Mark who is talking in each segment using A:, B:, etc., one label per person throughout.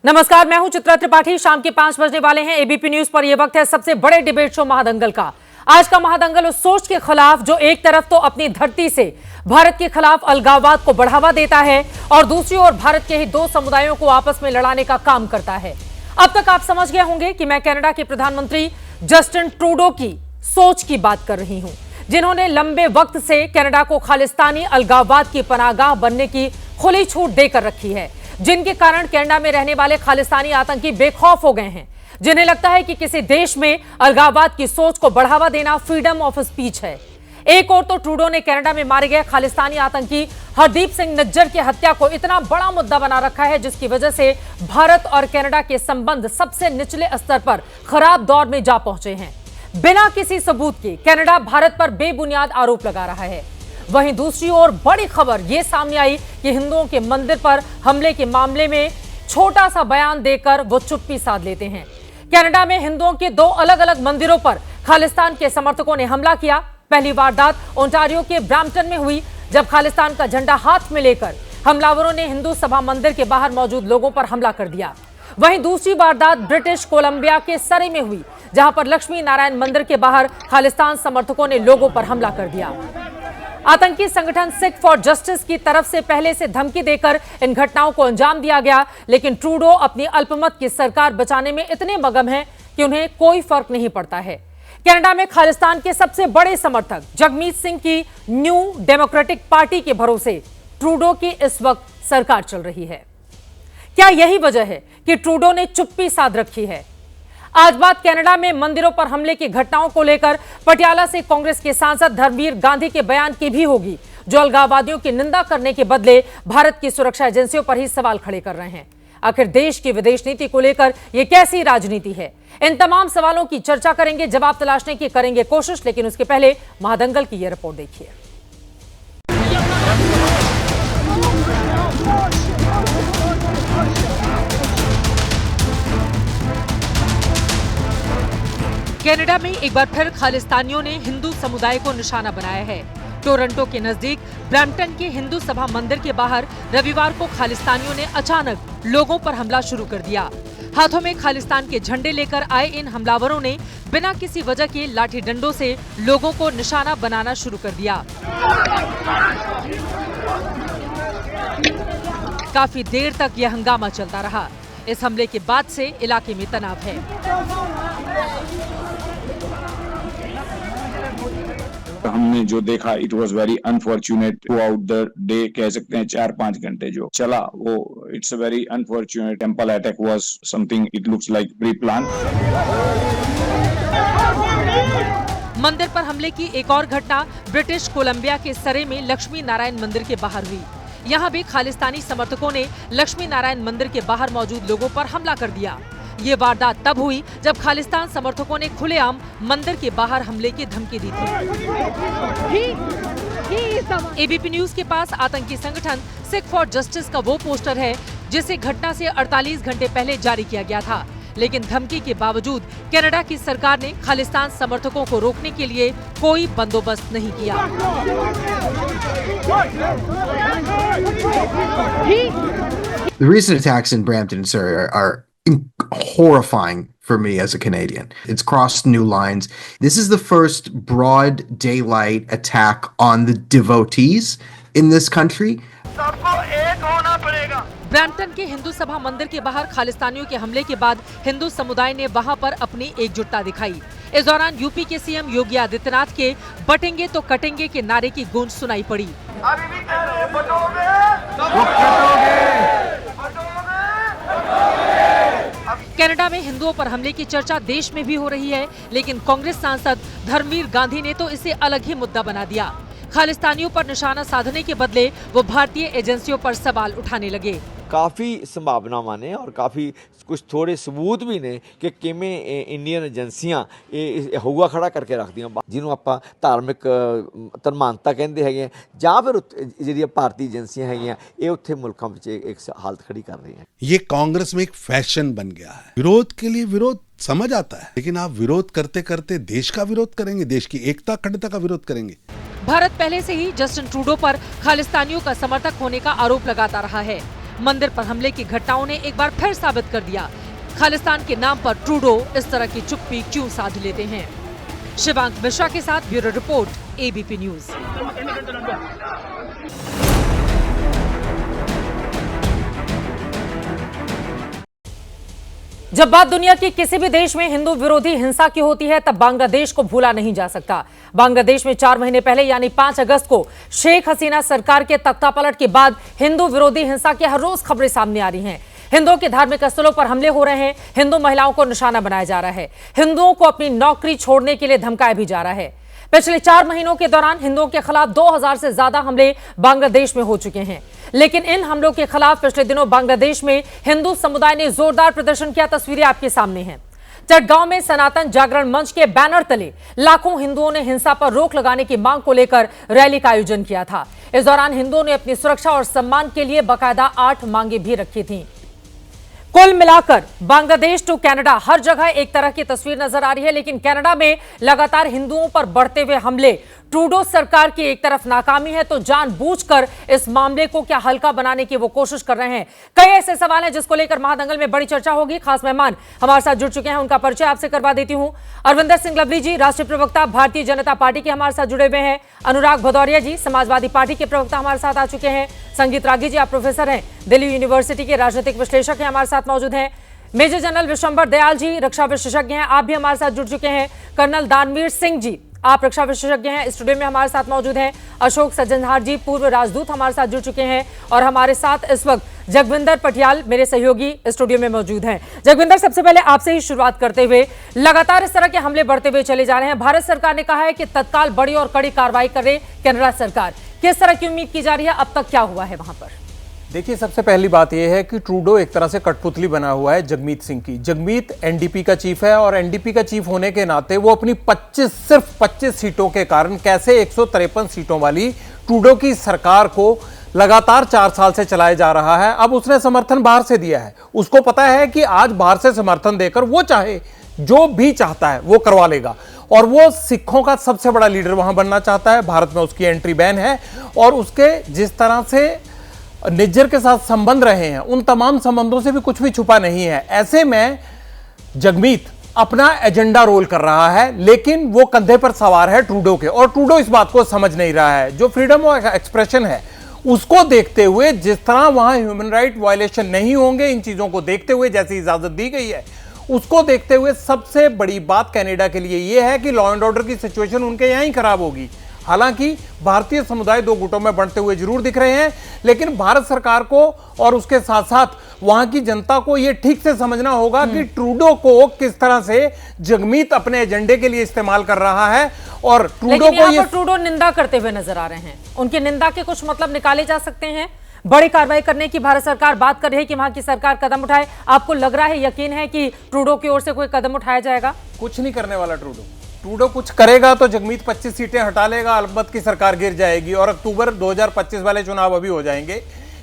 A: नमस्कार, मैं हूं चित्रा त्रिपाठी। शाम के 5 बजने वाले हैं। एबीपी न्यूज पर यह वक्त है सबसे बड़े डिबेट शो महादंगल का। आज का महादंगल उस सोच के खिलाफ जो एक तरफ तो अपनी धरती से भारत के खिलाफ अलगाववाद को बढ़ावा देता है और दूसरी ओर भारत के ही दो समुदायों को आपस में लड़ाने का काम करता है। अब तक आप समझ गए होंगे कि मैं कनाडा के प्रधानमंत्री जस्टिन ट्रूडो की सोच की बात कर रही हूं, जिन्होंने लंबे वक्त से कनाडा को खालिस्तानी अलगाववाद की पनाहगाह बनने की खुली छूट देकर रखी है, जिनके कारण कनाडा में रहने वाले खालिस्तानी आतंकी बेखौफ हो गए हैं, जिन्हें लगता है कि किसी देश में अलगाववाद की सोच को बढ़ावा देना फ्रीडम ऑफ स्पीच है। एक और तो ट्रूडो ने कनाडा में मारे गए खालिस्तानी आतंकी हरदीप सिंह निज्जर की हत्या को इतना बड़ा मुद्दा बना रखा है, जिसकी वजह से भारत और कनाडा के संबंध सबसे निचले स्तर पर खराब दौर में जा पहुंचे हैं। बिना किसी सबूत के कनाडा भारत पर बेबुनियाद आरोप लगा रहा है। वहीं दूसरी ओर बड़ी खबर यह सामने आई कि हिंदुओं के मंदिर पर हमले के मामले में छोटा सा बयान देकर वो चुप्पी साध लेते हैं। कनाडा में हिंदुओं के दो अलग अलग मंदिरों पर खालिस्तान के समर्थकों ने हमला किया। पहली वारदात ओंटारियो के ब्रैम्पटन में हुई, जब खालिस्तान का झंडा हाथ में लेकर हमलावरों ने हिंदू सभा मंदिर के बाहर मौजूद लोगों पर हमला कर दिया। वहीं दूसरी वारदात ब्रिटिश कोलंबिया के सरे में हुई, जहां पर लक्ष्मी नारायण मंदिर के बाहर खालिस्तान समर्थकों ने लोगों पर हमला कर दिया। आतंकी संगठन सिख फॉर जस्टिस की तरफ से पहले से धमकी देकर इन घटनाओं को अंजाम दिया गया, लेकिन ट्रूडो अपनी अल्पमत की सरकार बचाने में इतने मगन हैं कि उन्हें कोई फर्क नहीं पड़ता है। कनाडा में खालिस्तान के सबसे बड़े समर्थक जगमीत सिंह की न्यू डेमोक्रेटिक पार्टी के भरोसे ट्रूडो की इस वक्त सरकार चल रही है। क्या यही वजह है कि ट्रूडो ने चुप्पी साध रखी है? आज बात कनाडा में मंदिरों पर हमले की घटनाओं को लेकर पटियाला से कांग्रेस के सांसद धर्मवीर गांधी के बयान की भी होगी, जो अलगाववादियों की निंदा करने के बदले भारत की सुरक्षा एजेंसियों पर ही सवाल खड़े कर रहे हैं। आखिर देश की विदेश नीति को लेकर यह कैसी राजनीति है? इन तमाम सवालों की चर्चा करेंगे, जवाब तलाशने की करेंगे कोशिश, लेकिन उसके पहले महादंगल की यह रिपोर्ट देखिए। कनाडा में एक बार फिर खालिस्तानियों ने हिंदू समुदाय को निशाना बनाया है। टोरंटो के नजदीक ब्रैम्पटन के हिंदू सभा मंदिर के बाहर रविवार को खालिस्तानियों ने अचानक लोगों पर हमला शुरू कर दिया। हाथों में खालिस्तान के झंडे लेकर आए इन हमलावरों ने बिना किसी वजह के लाठी डंडों से लोगों को निशाना बनाना शुरू कर दिया। काफी देर तक यह हंगामा चलता रहा। इस हमले के बाद से इलाके में तनाव है।
B: हमने जो देखा it was very unfortunate through out the day, कह सकते हैं 4-5 घंटे जो चला वो it's a very unfortunate. Temple attack was something it looks like pre plan.
A: मंदिर पर हमले की एक और घटना ब्रिटिश कोलंबिया के सरे में लक्ष्मी नारायण मंदिर के बाहर हुई। यहाँ भी खालिस्तानी समर्थकों ने लक्ष्मी नारायण मंदिर के बाहर मौजूद लोगों पर हमला कर दिया। ये वारदात तब हुई जब खालिस्तान समर्थकों ने खुलेआम मंदिर के बाहर हमले की धमकी दी थी। एबीपी न्यूज के पास आतंकी संगठन सिख फॉर जस्टिस का वो पोस्टर है जिसे घटना से 48 घंटे पहले जारी किया गया था, लेकिन धमकी के बावजूद कनाडा की सरकार ने खालिस्तान समर्थकों को रोकने के लिए कोई बंदोबस्त नहीं किया।
C: The recent attacks in Brampton, sir, are horrifying for me as a Canadian. It's crossed new lines. This is the first broad daylight attack on the devotees in this country.
A: Brampton के हिंदू सभा मंदिर के बाहर खालिस्तानियों के हमले के बाद हिंदू समुदाय ने वहां पर अपनी एकजुटता दिखाई। इस दौरान यूपी के सीएम योगी आदित्यनाथ के बटेंगे तो कटेंगे के नारे की गूंज सुनाई पड़ी। कनाडा में हिंदुओं पर हमले की चर्चा देश में भी हो रही है, लेकिन कांग्रेस सांसद धर्मवीर गांधी ने तो इसे अलग ही मुद्दा बना दिया। खालिस्तानियों पर निशाना साधने के बदले वो भारतीय एजेंसियों पर सवाल उठाने लगे।
D: काफ़ी संभावना माने और काफ़ी कुछ थोड़े सबूत भी ने कि किमें इंडियन ਏਜੰਸੀਆਂ ਇਹ ਹਊਆ ਖੜਾ ਕਰਕੇ ਰੱਖਦੀਆਂ, ਜਿਹਨੂੰ ਆਪਾਂ ਧਾਰਮਿਕ ਧਰਮਾਂਤਾ ਕਹਿੰਦੇ ਹੈਗੇ ਜਾਂ ਫਿਰ ਜਿਹੜੀਆਂ ਭਾਰਤੀ ਏਜੰਸੀਆਂ ਹੈਗੀਆਂ ਇਹ ਉੱਥੇ ਮੁਲਕਾਂ ਵਿੱਚ ਇੱਕ ਹਾਲਤ खड़ी कर रही हैं।
E: ये कांग्रेस में एक फैशन बन गया है। विरोध के लिए विरोध समझ आता है, लेकिन आप विरोध करते करते देश का विरोध करेंगे, देश की एकता अखंडता का विरोध करेंगे।
A: भारत पहले से ही जस्टिन ट्रूडो पर खालिस्तानियों का समर्थक होने का आरोप लगाता रहा है। मंदिर पर हमले की घटनाओं ने एक बार फिर साबित कर दिया खालिस्तान के नाम पर ट्रूडो इस तरह की चुप्पी क्यों साध लेते हैं। शिवांक मिश्रा के साथ ब्यूरो रिपोर्ट, एबीपी न्यूज। जब बात दुनिया के किसी भी देश में हिंदू विरोधी हिंसा की होती है तब बांग्लादेश को भूला नहीं जा सकता। बांग्लादेश में 4 महीने पहले यानी 5 अगस्त को शेख हसीना सरकार के तख्तापलट के बाद हिंदू विरोधी हिंसा की हर रोज खबरें सामने आ रही हैं। हिंदुओं के धार्मिक स्थलों पर हमले हो रहे हैं, हिंदू महिलाओं को निशाना बनाया जा रहा है, हिंदुओं को अपनी नौकरी छोड़ने के लिए धमकाया भी जा रहा है। पिछले 4 महीनों के दौरान हिंदुओं के खिलाफ 2000 से ज्यादा हमले बांग्लादेश में हो चुके हैं। लेकिन इन हमलों के खिलाफ पिछले दिनों बांग्लादेश में हिंदू समुदाय ने जोरदार प्रदर्शन किया। तस्वीरें आपके सामने हैं। चटगांव में सनातन जागरण मंच के बैनर तले लाखों हिंदुओं ने हिंसा पर रोक लगाने की मांग को लेकर रैली का आयोजन किया था। इस दौरान हिंदुओं ने अपनी सुरक्षा और सम्मान के लिए बाकायदा 8 मांगे भी रखी थी। कुल मिलाकर बांग्लादेश टू कनाडा हर जगह एक तरह की तस्वीर नजर आ रही है, लेकिन कनाडा में लगातार हिंदुओं पर बढ़ते हुए हमले, ट्रूडो सरकार की एक तरफ नाकामी है तो जानबूझकर इस मामले को क्या हल्का बनाने की वो कोशिश कर रहे हैं। कई ऐसे सवाल हैं जिसको लेकर महादंगल में बड़ी चर्चा होगी। खास मेहमान हमारे साथ जुड़ चुके हैं, उनका परिचय आपसे करवा देती हूं। अरविंदर सिंह लवली जी, राष्ट्रीय प्रवक्ता भारतीय जनता पार्टी के हमारे साथ जुड़े हुए हैं। अनुराग भदौरिया जी, समाजवादी पार्टी के प्रवक्ता हमारे साथ आ चुके हैं। संगीत रागी जी, आप प्रोफेसर हैं, दिल्ली यूनिवर्सिटी के राजनीतिक विश्लेषक हैं, हमारे साथ मौजूद हैं। मेजर जनरल विशंबर दयाल जी, रक्षा विशेषज्ञ हैं, आप भी हमारे साथ जुड़ चुके हैं। कर्नल दानवीर सिंह जी, आप रक्षा विशेषज्ञ हैं, स्टूडियो में हमारे साथ मौजूद हैं। अशोक सज्जनहार जी, पूर्व राजदूत, हमारे साथ जुड़ चुके हैं। और हमारे साथ इस वक्त जगविंदर पटियाल, मेरे सहयोगी, स्टूडियो में मौजूद हैं। जगविंदर, सबसे पहले आपसे ही शुरुआत करते हुए, लगातार इस तरह के हमले बढ़ते हुए चले जा रहे हैं। भारत सरकार ने कहा है कि तत्काल बड़ी और कड़ी कार्रवाई करे कनाडा सरकार। किस तरह की उम्मीद की जा रही है? अब तक क्या हुआ है वहां पर?
F: देखिए, सबसे पहली बात यह है कि ट्रूडो एक तरह से कठपुतली बना हुआ है जगमीत सिंह की। जगमीत एनडीपी का चीफ है और एनडीपी का चीफ होने के नाते वो अपनी सिर्फ 25 सीटों के कारण कैसे 153 सीटों वाली ट्रूडो की सरकार को लगातार 4 साल से चलाया जा रहा है। अब उसने समर्थन बाहर से दिया है। उसको पता है कि आज बाहर से समर्थन देकर वो चाहे जो भी चाहता है वो करवा लेगा, और वो सिखों का सबसे बड़ा लीडर वहां बनना चाहता है। भारत में उसकी एंट्री बैन है और उसके जिस तरह से निज्जर के साथ संबंध रहे हैं उन तमाम संबंधों से भी कुछ भी छुपा नहीं है। ऐसे में जगमीत अपना एजेंडा रोल कर रहा है, लेकिन वो कंधे पर सवार है ट्रूडो के, और ट्रूडो इस बात को समझ नहीं रहा है। जो फ्रीडम ऑफ एक्सप्रेशन है उसको देखते हुए, जिस तरह वहां ह्यूमन राइट वायलेशन नहीं होंगे, इन चीजों को देखते हुए जैसी इजाजत दी गई है उसको देखते हुए सबसे बड़ी बात कनाडा के लिए यह है कि लॉ एंड ऑर्डर की सिचुएशन उनके यहां ही खराब होगी। हालांकि भारतीय समुदाय 2 गुटों में बढ़ते हुए जरूर दिख रहे हैं, लेकिन भारत सरकार को और उसके साथ साथ वहां की जनता को यह ठीक से समझना होगा कि ट्रूडो को किस तरह से जगमीत अपने एजेंडे के लिए इस्तेमाल कर रहा है। और ट्रूडो को ये
A: ट्रूडो निंदा करते हुए नजर आ रहे हैं, उनकी निंदा के कुछ मतलब निकाले जा सकते हैं। बड़ी कार्रवाई करने की भारत सरकार बात कर रही है कि वहां की सरकार कदम उठाए। आपको लग रहा है, यकीन है कि ट्रूडो की ओर से कोई कदम उठाया जाएगा?
F: कुछ नहीं करने वाला ट्रूडो कुछ करेगा तो जगमीत 25 सीटें हटा लेगा, अलबत्त की सरकार गिर जाएगी और अक्टूबर 2025 वाले चुनाव अभी हो जाएंगे।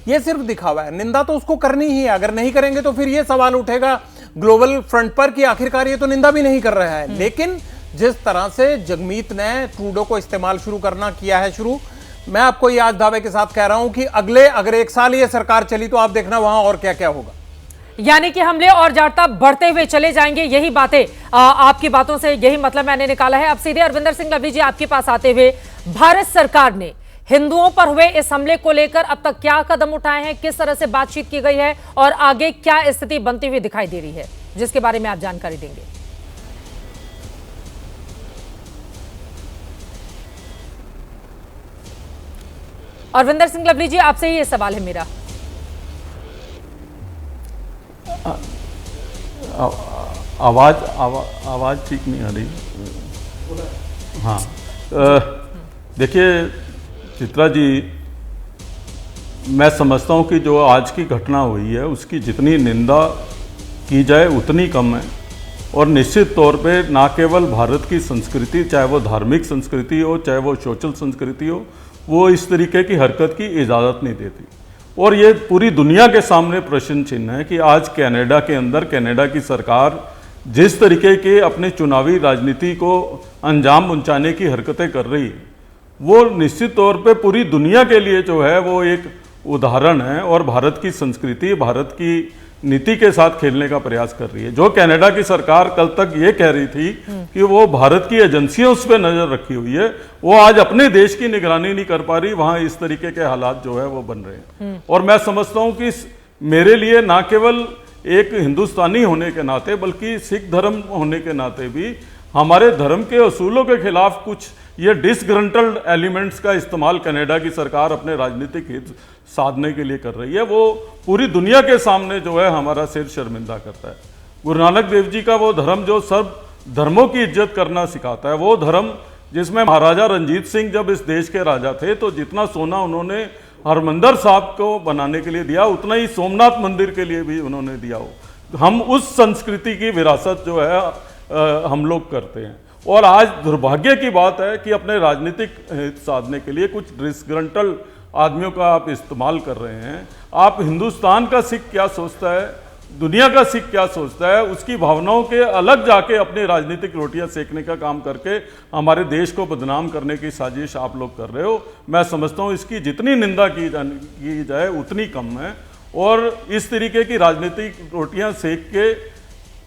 F: ये सिर्फ दिखावा है। निंदा तो उसको करनी ही है। अगर नहीं करेंगे तो फिर ये सवाल उठेगा ग्लोबल फ्रंट पर कि आखिरकार ये तो निंदा भी नहीं कर रहा है। लेकिन जिस तरह से जगमीत ने ट्रूडो को इस्तेमाल शुरू करना किया है, मैं आपको ये आज दावे के साथ कह रहा हूं कि अगर 1 साल ये सरकार चली तो आप देखना वहां और क्या क्या होगा।
A: यानी कि हमले और जाटता बढ़ते हुए चले जाएंगे, यही बातें आपकी बातों से यही मतलब मैंने निकाला है। अब सीधे अरविंदर सिंह लवली जी आपके पास आते हुए, भारत सरकार ने हिंदुओं पर हुए इस हमले को लेकर अब तक क्या कदम उठाए हैं, किस तरह से बातचीत की गई है और आगे क्या स्थिति बनती हुई दिखाई दे रही है, जिसके बारे में आप जानकारी देंगे? अरविंदर सिंह लवली जी, आपसे ही ये सवाल है मेरा।
G: आवाज ठीक नहीं आ रही। हाँ, देखिए चित्रा जी, मैं समझता हूँ कि जो आज की घटना हुई है उसकी जितनी निंदा की जाए उतनी कम है। और निश्चित तौर पे ना केवल भारत की संस्कृति, चाहे वो धार्मिक संस्कृति हो चाहे वो सोशल संस्कृति हो, वो इस तरीके की हरकत की इजाज़त नहीं देती। और ये पूरी दुनिया के सामने प्रश्न चिन्ह है कि आज कनाडा के अंदर कनाडा की सरकार जिस तरीके के अपने चुनावी राजनीति को अंजाम पहुंचाने की हरकतें कर रही है, वो निश्चित तौर पे पूरी दुनिया के लिए जो है वो एक उदाहरण है और भारत की संस्कृति, भारत की नीति के साथ खेलने का प्रयास कर रही है। जो कनाडा की सरकार कल तक ये कह रही थी कि वो भारत की एजेंसियां उस पर नजर रखी हुई है, वो आज अपने देश की निगरानी नहीं कर पा रही। वहां इस तरीके के हालात जो है वो बन रहे हैं। और मैं समझता हूं कि मेरे लिए ना केवल एक हिंदुस्तानी होने के नाते बल्कि सिख धर्म होने के नाते भी हमारे धर्म के असूलों के खिलाफ कुछ ये डिसग्रंटल्ड एलिमेंट्स का इस्तेमाल कनाडा की सरकार अपने राजनीतिक हित साधने के लिए कर रही है। वो पूरी दुनिया के सामने जो है हमारा सिर शर्मिंदा करता है। गुरु नानक देव जी का वो धर्म जो सब धर्मों की इज्जत करना सिखाता है, वो धर्म जिसमें महाराजा रंजीत सिंह जब इस देश के राजा थे तो जितना सोना उन्होंने हरमंदिर साहब को बनाने के लिए दिया उतना ही सोमनाथ मंदिर के लिए भी उन्होंने दिया हो। हम उस संस्कृति की विरासत जो है हम लोग करते हैं। और आज दुर्भाग्य की बात है कि अपने राजनीतिक हित साधने के लिए कुछ डिसग्रंटल आदमियों का आप इस्तेमाल कर रहे हैं। आप हिंदुस्तान का सिख क्या सोचता है, दुनिया का सिख क्या सोचता है, उसकी भावनाओं के अलग जाके अपनी राजनीतिक रोटियां सेकने का काम करके हमारे देश को बदनाम करने की साजिश आप लोग कर रहे हो। मैं समझता हूँ इसकी जितनी निंदा की जाए उतनी कम है। और इस तरीके की राजनीतिक रोटियां सेक के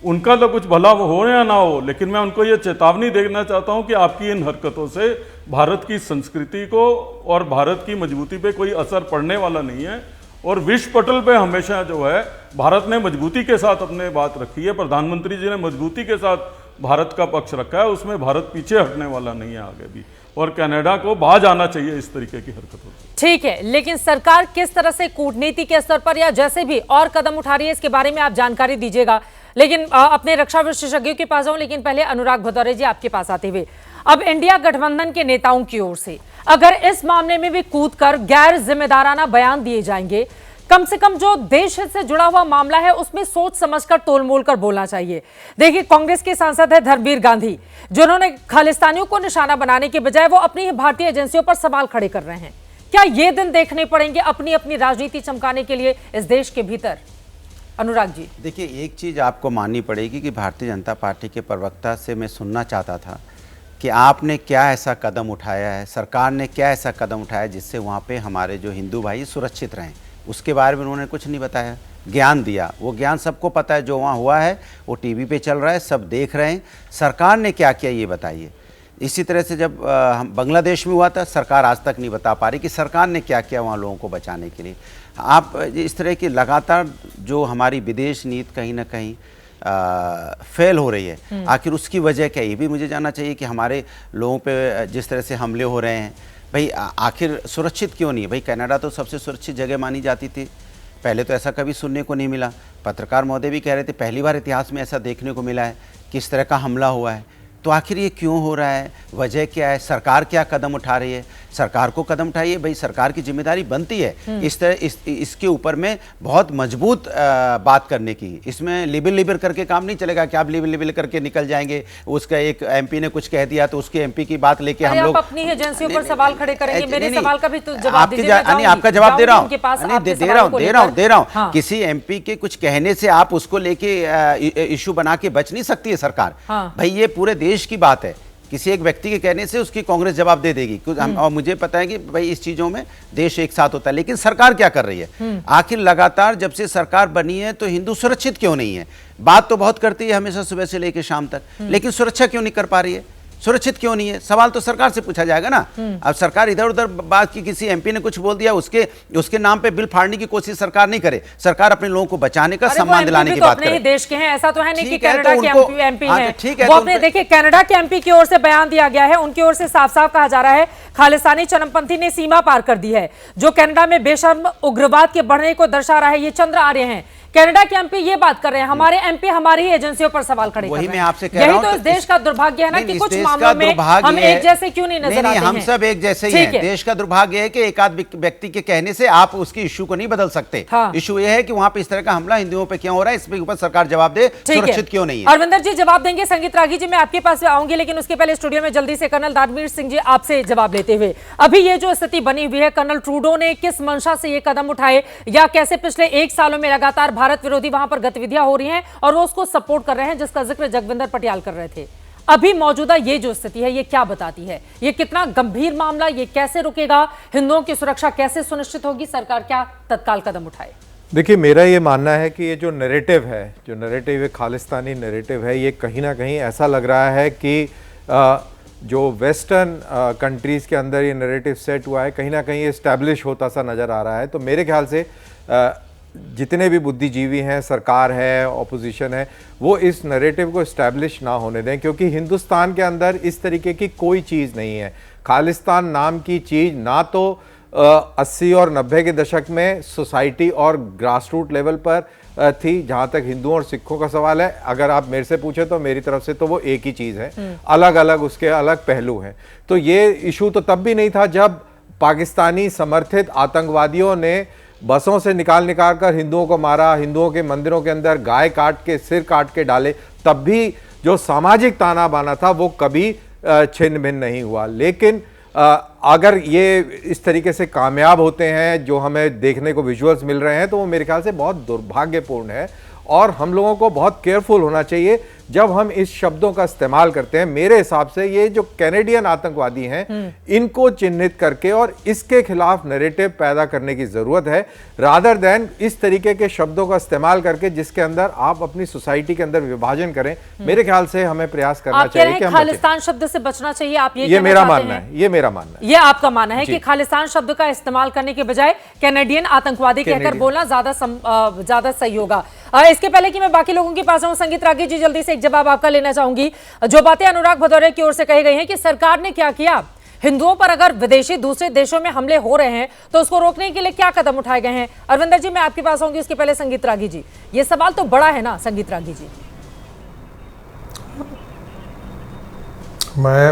G: उनका तो कुछ भला हो या ना हो, लेकिन मैं उनको ये चेतावनी देना चाहता हूं कि आपकी इन हरकतों से भारत की संस्कृति को और भारत की मजबूती पे कोई असर पड़ने वाला नहीं है। और विश्व पटल पे हमेशा जो है भारत ने मजबूती के साथ अपने बात रखी है, प्रधानमंत्री जी ने मजबूती के साथ भारत का पक्ष रखा है, उसमें भारत पीछे हटने वाला नहीं है आगे भी। और कनाडा को बाज आना चाहिए इस तरीके की हरकतों से।
A: ठीक है, लेकिन सरकार किस तरह से कूटनीति के स्तर पर या जैसे भी और कदम उठा रही है इसके बारे में आप जानकारी दीजिएगा। लेकिन अपने रक्षा विशेषज्ञों के पास जाऊं, लेकिन पहले अनुराग भदौरे जी आपके पास आते हुए, अब इंडिया गठबंधन के नेताओं की ओर से अगर इस मामले में भी कूदकर गैर जिम्मेदाराना बयान दिए जाएंगे, कम से कम जो देश हित से जुड़ा हुआ मामला है उसमें सोच समझकर तोलमोल कर बोलना चाहिए। देखिए, कांग्रेस के सांसद है धर्मवीर गांधी, जिन्होंने खालिस्तानियों को निशाना बनाने के बजाय वो अपनी ही भारतीय एजेंसियों पर सवाल खड़े कर रहे हैं। क्या ये दिन देखने पड़ेंगे अपनी अपनी राजनीति चमकाने के लिए इस देश के भीतर? अनुराग जी,
H: देखिए, एक चीज़ आपको माननी पड़ेगी कि भारतीय जनता पार्टी के प्रवक्ता से मैं सुनना चाहता था कि आपने क्या ऐसा कदम उठाया है, सरकार ने क्या ऐसा कदम उठाया जिससे वहाँ पे हमारे जो हिंदू भाई सुरक्षित रहें। उसके बारे में उन्होंने कुछ नहीं बताया, ज्ञान दिया। वो ज्ञान सबको पता है, जो वहाँ हुआ है वो टीवी पे चल रहा है, सब देख रहे हैं। सरकार ने क्या किया ये बताइए। इसी तरह से जब हम बांग्लादेश में हुआ था, सरकार आज तक नहीं बता पा रही कि सरकार ने क्या किया वहाँ लोगों को बचाने के लिए। आप इस तरह की लगातार जो हमारी विदेश नीति कहीं ना कहीं फेल हो रही है, आखिर उसकी वजह क्या है ये भी मुझे जानना चाहिए कि हमारे लोगों पे जिस तरह से हमले हो रहे हैं, भाई आखिर सुरक्षित क्यों नहीं है? भाई कनाडा तो सबसे सुरक्षित जगह मानी जाती थी, पहले तो ऐसा कभी सुनने को नहीं मिला। पत्रकार महोदय भी कह रहे थे पहली बार इतिहास में ऐसा देखने को मिला है किस तरह का हमला हुआ है। तो आखिर ये क्यों हो रहा है, वजह क्या है, सरकार क्या कदम उठा रही है? सरकार को कदम उठाइए, भाई सरकार की जिम्मेदारी बनती है इस तरह इसके ऊपर में बहुत मजबूत बात करने की। इसमें लिबिल करके काम नहीं चलेगा कि आप लिबिल करके निकल जाएंगे। उसका एक एमपी ने कुछ कह दिया तो उसके एमपी की बात लेके हम लोग
A: अपनी एजेंसियों पर सवाल खड़े करेंगे। मेरे सवाल का भी तो जवाब
H: आपका जवाब दे रहा हूँ। किसी एमपी के कुछ कहने से आप उसको लेके इशू बना के बच नहीं सकती है सरकार। भाई ये पूरे देश की बात है, किसी एक व्यक्ति के कहने से उसकी कांग्रेस जवाब दे देगी। और मुझे पता है कि भाई इस चीजों में देश एक साथ होता है, लेकिन सरकार क्या कर रही है? आखिर लगातार जब से सरकार बनी है तो हिंदू सुरक्षित क्यों नहीं है? बात तो बहुत करती है हमेशा सुबह से लेकर शाम तक, लेकिन सुरक्षा क्यों नहीं कर पा रही है? सुरक्षित क्यों नहीं है? सवाल तो सरकार से पूछा जाएगा ना। अब सरकार इधर उधर बात की, किसी एमपी ने कुछ बोल दिया उसके नाम पे बिल फाड़ने की कोशिश सरकार नहीं करे। सरकार अपने लोगों को बचाने का, सम्मान दिलाने की बात करे।
A: देश के हैं, ऐसा तो है नहीं कि कनाडा के एमपी हैं। वो अपने देखिए, कनाडा के एमपी की ओर से बयान दिया गया है, उनकी ओर से साफ साफ कहा जा रहा है खालिस्तानी चरमपंथी ने सीमा पार कर दी है। जो कनाडा में बेशर्म उग्रवाद के बढ़ने को दर्शा रहा है, ये चंद्र आर्य हैं। कनाडा के एमपी ये बात कर रहे हैं, हमारे एमपी हमारी ही एजेंसियों पर सवाल खड़े कर रहे हैं।
H: मैं आपसे कह रहा हूं,
A: यही तो इस देश का दुर्भाग्य है ना कि कुछ मामलों में हम एक जैसे क्यों नहीं नजर आते हैं।
H: हम सब एक जैसे ही हैं। देश का दुर्भाग्य है कि एक आध व्यक्ति के कहने से आप उसकी इश्यू को नहीं बदल सकते। इशू ये है कि वहां पे इस तरह का हमला हिंदुओं पे क्यों हो रहा है, इसके ऊपर सरकार जवाब दे, सुरक्षित क्यों नहीं है।
A: अरविंदर जी जवाब देंगे, संगीत रागी जी मैं आपके पास आऊंगी, लेकिन उसके पहले स्टूडियो में जल्दी से कर्नल दानवीर सिंह जी आपसे जवाब लेते हुए, अभी ये जो स्थिति बनी हुई है, कर्नल ट्रूडो ने किस मंशा से ये कदम उठाए या कैसे पिछले 1 सालों में लगातार भारत विरोधी वहां पर गतिविधियां हो रही हैं और वो उसको सपोर्ट कर रहे हैं, जिसका जिक्र जगविंदर पटियाल कर रहे थे। अभी मौजूदा ये जो स्थिति है ये क्या बताती है? ये कितना गंभीर मामला, ये कैसे रुकेगा, हिंदुओं की सुरक्षा कैसे सुनिश्चित होगी, सरकार क्या तत्काल कदम उठाए?
F: देखिए, मेरा ये मानना है कि ये जो नैरेटिव है, जो नैरेटिव है, खालिस्तानी नैरेटिव है, ये कहीं ना कहीं ऐसा लग रहा है कि जो वेस्टर्न कंट्रीज़ के अंदर ये नैरेटिव सेट हुआ है, कहीं ना कहीं इस्टेब्लिश होता सा नज़र आ रहा है। तो मेरे ख्याल से जितने भी बुद्धिजीवी हैं, सरकार है, ऑपोजिशन है, वो इस नैरेटिव को इस्टेब्लिश ना होने दें, क्योंकि हिंदुस्तान के अंदर इस तरीके की कोई चीज़ नहीं है। खालिस्तान नाम की चीज़ ना तो 80 और 90 के दशक में सोसाइटी और ग्रास रूट लेवल पर थी। जहाँ तक हिंदुओं और सिखों का सवाल है, अगर आप मेरे से पूछे तो मेरी तरफ से तो वो एक ही चीज़ है, अलग अलग उसके अलग पहलू हैं। तो ये इशू तो तब भी नहीं था जब पाकिस्तानी समर्थित आतंकवादियों ने बसों से निकाल कर हिंदुओं को मारा, हिंदुओं के मंदिरों के अंदर गाय काट के, सिर काट के डाले। तब भी जो सामाजिक ताना बाना था वो कभी छिन्न भिन्न नहीं हुआ। लेकिन अगर ये इस तरीके से कामयाब होते हैं, जो हमें देखने को विजुअल्स मिल रहे हैं, तो वो मेरे ख्याल से बहुत दुर्भाग्यपूर्ण है और हम लोगों को बहुत केयरफुल होना चाहिए जब हम इस शब्दों का इस्तेमाल करते हैं। मेरे हिसाब से ये जो कैनेडियन आतंकवादी हैं, इनको चिन्हित करके और इसके खिलाफ नैरेटिव पैदा करने की जरूरत है, रादर देन इस तरीके के शब्दों का इस्तेमाल करके जिसके अंदर आप अपनी सोसाइटी के अंदर विभाजन करें। मेरे ख्याल से हमें प्रयास करना चाहिए कि हम
A: खालिस्तान शब्द से बचना चाहिए। आप
F: ये मेरा मानना है, ये मेरा मानना है,
A: ये आपका मानना है कि खालिस्तान शब्द का इस्तेमाल करने के बजाय कैनेडियन आतंकवादी कहकर बोलना ज्यादा सही होगा। इसके पहले कि मैं बाकी लोगों के पास आऊं, संगीत रागी जी, जल्दी से एक जवाब आपका लेना चाहूंगी। जो बातें अनुराग भदौरिया की ओर से कही गई हैं कि सरकार ने क्या किया, हिंदुओं पर अगर विदेशी दूसरे देशों में हमले हो रहे हैं तो उसको रोकने के लिए क्या कदम उठाए गए हैं? अरविंदर जी, मैं आपके पास आऊंगी, उसके पहले संगीत रागी जी। ये सवाल तो बड़ा है ना संगीत रागी जी?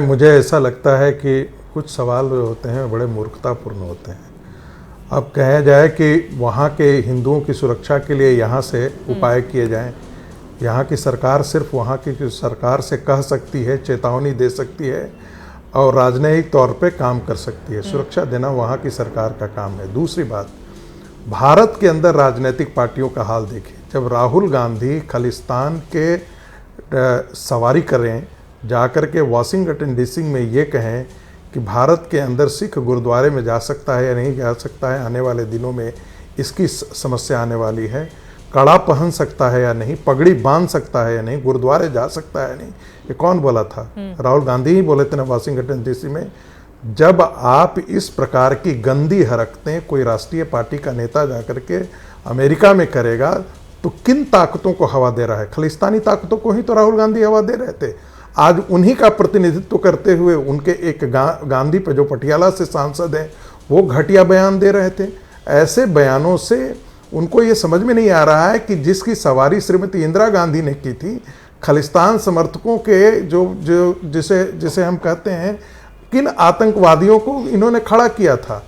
I: मुझे ऐसा लगता है कि कुछ सवाल जो होते हैं बड़े मूर्खतापूर्ण होते हैं। अब कहा जाए कि वहाँ के हिंदुओं की सुरक्षा के लिए यहाँ से उपाय किए जाएं, यहाँ की सरकार सिर्फ वहाँ की सरकार से कह सकती है, चेतावनी दे सकती है और राजनयिक तौर पे काम कर सकती है। सुरक्षा देना वहाँ की सरकार का काम है। दूसरी बात, भारत के अंदर राजनीतिक पार्टियों का हाल देखिए। जब राहुल गांधी खालिस्तान के सवारी करें, जाकर के वाशिंगटन डीसी में ये कहें कि भारत के अंदर सिख गुरुद्वारे में जा सकता है या नहीं जा सकता है, आने वाले दिनों में इसकी समस्या आने वाली है, कड़ा पहन सकता है या नहीं, पगड़ी बांध सकता है या नहीं, गुरुद्वारे जा सकता है या नहीं, ये कौन बोला था? राहुल गांधी ही बोले थे ना वाशिंगटन डीसी में। जब आप इस प्रकार की गंदी हरकतें कोई राष्ट्रीय पार्टी का नेता जाकर के अमेरिका में करेगा तो किन ताकतों को हवा दे रहा है? खालिस्तानी ताकतों को ही तो राहुल गांधी हवा दे रहे थे। आज उन्हीं का प्रतिनिधित्व करते हुए उनके एक गांधी पे जो पटियाला से सांसद हैं, वो घटिया बयान दे रहे थे। ऐसे बयानों से उनको ये समझ में नहीं आ रहा है कि जिसकी सवारी श्रीमती इंदिरा गांधी ने की थी, खालिस्तान समर्थकों के जो जिसे हम कहते हैं, किन आतंकवादियों को इन्होंने खड़ा किया था?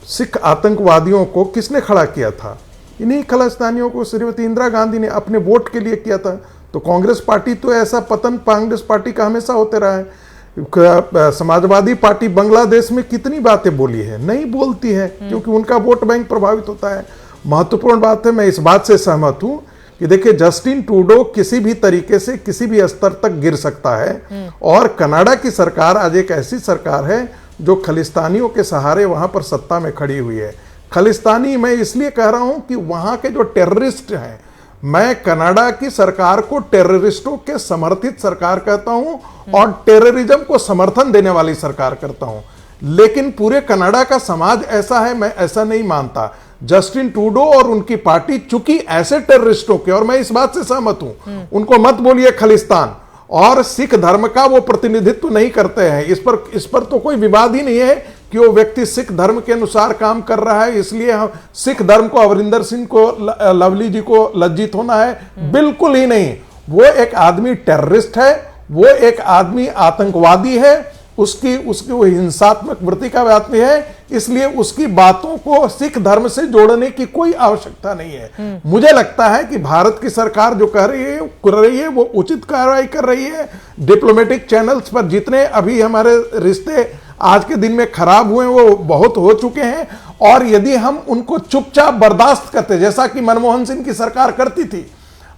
I: सिख आतंकवादियों को किसने खड़ा किया था? इन्हीं खालिस्तानियों को श्रीमती इंदिरा गांधी ने अपने वोट के लिए किया था। तो कांग्रेस पार्टी तो ऐसा पतन कांग्रेस पार्टी का हमेशा होते रहा है। समाजवादी पार्टी बांग्लादेश में कितनी बातें बोली है, नहीं बोलती है क्योंकि उनका वोट बैंक प्रभावित होता है। महत्वपूर्ण बात है, मैं इस बात से सहमत हूं कि देखिए, जस्टिन ट्रूडो किसी भी तरीके से किसी भी स्तर तक गिर सकता है और कनाडा की सरकार आज एक ऐसी सरकार है जो खालिस्तानियों के सहारे वहां पर सत्ता में खड़ी हुई है। खालिस्तानी मैं इसलिए कह रहा हूं कि वहां के जो टेररिस्ट हैं, मैं कनाडा की सरकार को टेररिस्टों के समर्थित सरकार कहता हूं और टेररिज्म को समर्थन देने वाली सरकार करता हूं। लेकिन पूरे कनाडा का समाज ऐसा है, मैं ऐसा नहीं मानता। जस्टिन ट्रूडो और उनकी पार्टी चूंकि ऐसे टेररिस्टों के, और मैं इस बात से सहमत हूं, उनको मत बोलिए खालिस्तान, और सिख धर्म का वो प्रतिनिधित्व नहीं करते हैं। इस पर तो कोई विवाद ही नहीं है कि वो व्यक्ति सिख धर्म के अनुसार काम कर रहा है, इसलिए हम सिख धर्म को, अमरिंदर सिंह को, लवली जी को लज्जित होना है, बिल्कुल ही नहीं। वो एक आदमी टेररिस्ट है, वो एक आदमी आतंकवादी है, उसकी वो हिंसात्मक वृत्ति का आदमी है, इसलिए उसकी बातों को सिख धर्म से जोड़ने की कोई आवश्यकता नहीं है। मुझे लगता है कि भारत की सरकार जो कर रही है वो उचित कार्रवाई कर रही है। डिप्लोमेटिक चैनल्स पर जितने अभी हमारे रिश्ते आज के दिन में खराब हुए वो बहुत हो चुके हैं, और यदि हम उनको चुपचाप बर्दाश्त करते, जैसा कि मनमोहन सिंह की सरकार करती थी,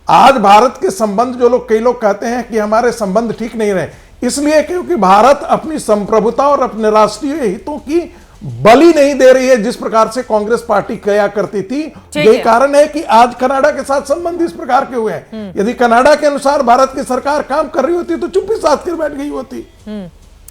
I: आज भारत के संबंध जो लोग, कई लोग कहते हैं कि हमारे संबंध ठीक नहीं रहे, इसलिए क्योंकि भारत अपनी संप्रभुता और अपने राष्ट्रीय हितों की बलि नहीं दे रही है जिस प्रकार से कांग्रेस पार्टी किया करती थी। यही कारण है कि आज कनाडा के साथ संबंध इस प्रकार के हुए हैं। यदि कनाडा के अनुसार भारत की सरकार काम कर रही होती तो चुप्पी साध कर बैठ गई होती।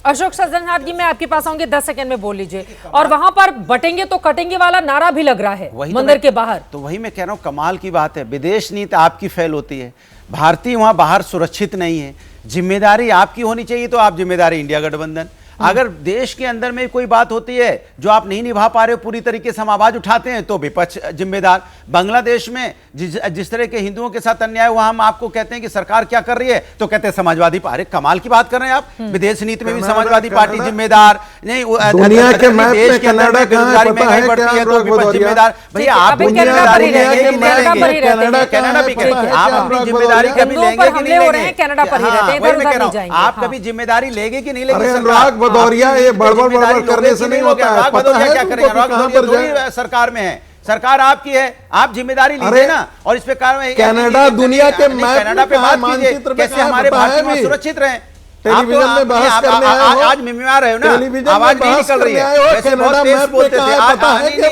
A: अशोक सज्जनहार जी, मैं आपके पास आऊंगी, 10 सेकंड में बोल लीजिए। और वहां पर बटेंगे तो कटेंगे वाला नारा भी लग रहा है मंदिर के बाहर।
H: तो वही मैं कह रहा हूं, कमाल की बात है, विदेश नीति आपकी फेल होती है, भारतीय वहां बाहर सुरक्षित नहीं है, जिम्मेदारी आपकी होनी चाहिए तो आप जिम्मेदारी इंडिया गठबंधन। अगर देश के अंदर में कोई बात होती है जो आप नहीं निभा पा रहे हो पूरी तरीके से, हम आवाज उठाते हैं तो विपक्ष जिम्मेदार। बांग्लादेश में जिस तरह के हिंदुओं के साथ अन्याय हुआ, हम आपको कहते हैं कि सरकार क्या कर रही है तो कहते हैं समाजवादी पार्टी। कमाल की बात कर रहे हैं आप, विदेश नीति में भी समाजवादी पार्टी जिम्मेदार नहीं।
I: दुनिया के मैप में कनाडा कहां है पता है क्या?
H: तो विपक्ष जिम्मेदार। भैया आप जिम्मेदारी लेंगे कि नहीं लेंगे? कनाडा भी आप अपनी जिम्मेदारी कभी लेंगे कि नहीं लेंगे? आप कभी जिम्मेदारी लेंगे कि नहीं लेंगे?
I: भदौरिया, ये बड़बड़ करने से नहीं होता है। पता है क्या करेंगे? कहां पर जाए?
H: सरकार में है, सरकार आपकी है, आप जिम्मेदारी लीजिए ना। और इस पे
I: कनाडा दुनिया के मैप
H: पे बात कीजिए, कैसे हमारे भारतीय सुरक्षित रहे।
I: टेलीविजन में बहस करने आए हो,
H: आज मिमिया रहे हो ना, आवाज नहीं निकल रही है। वैसे बहुत तेज बोलते थे,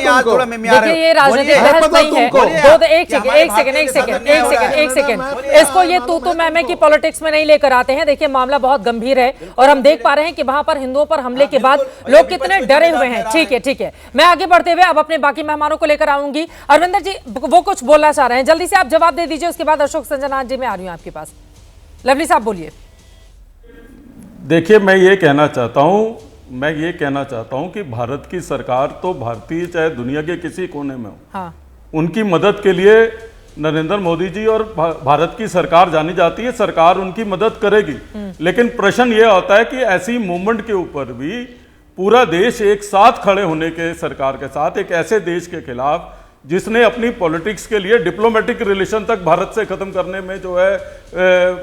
H: आज थोड़ा मिमिया रहे हो।
A: देखिए, ये राजनीतिक बहस नहीं है। एक सेकंड, इसको ये तू मैं की पॉलिटिक्स में नहीं लेकर आते हैं। देखिए, मामला बहुत गंभीर है और हम देख पा रहे हैं कि वहां पर हिंदुओं पर हमले के बाद लोग कितने डरे हुए हैं। ठीक है, मैं आगे बढ़ते हुए अब अपने बाकी मेहमानों को लेकर आऊंगी। अरविंदर जी, वो कुछ बोलना चाह रहे हैं, जल्दी से आप जवाब दे दीजिए, उसके बाद अशोक सज्जनहार जी मैं आ रही हूं आपके पास। लवली साहब बोलिए।
G: देखिए, मैं ये कहना चाहता हूं कि भारत की सरकार तो भारतीय चाहे दुनिया के किसी कोने में हो,
A: हाँ,
G: उनकी मदद के लिए नरेंद्र मोदी जी और भारत की सरकार जानी जाती है। सरकार उनकी मदद करेगी, लेकिन प्रश्न ये होता है कि ऐसी मूवमेंट के ऊपर भी पूरा देश एक साथ खड़े होने के सरकार के साथ, एक ऐसे देश के खिलाफ जिसने अपनी पॉलिटिक्स के लिए डिप्लोमेटिक रिलेशन तक भारत से खत्म करने में जो है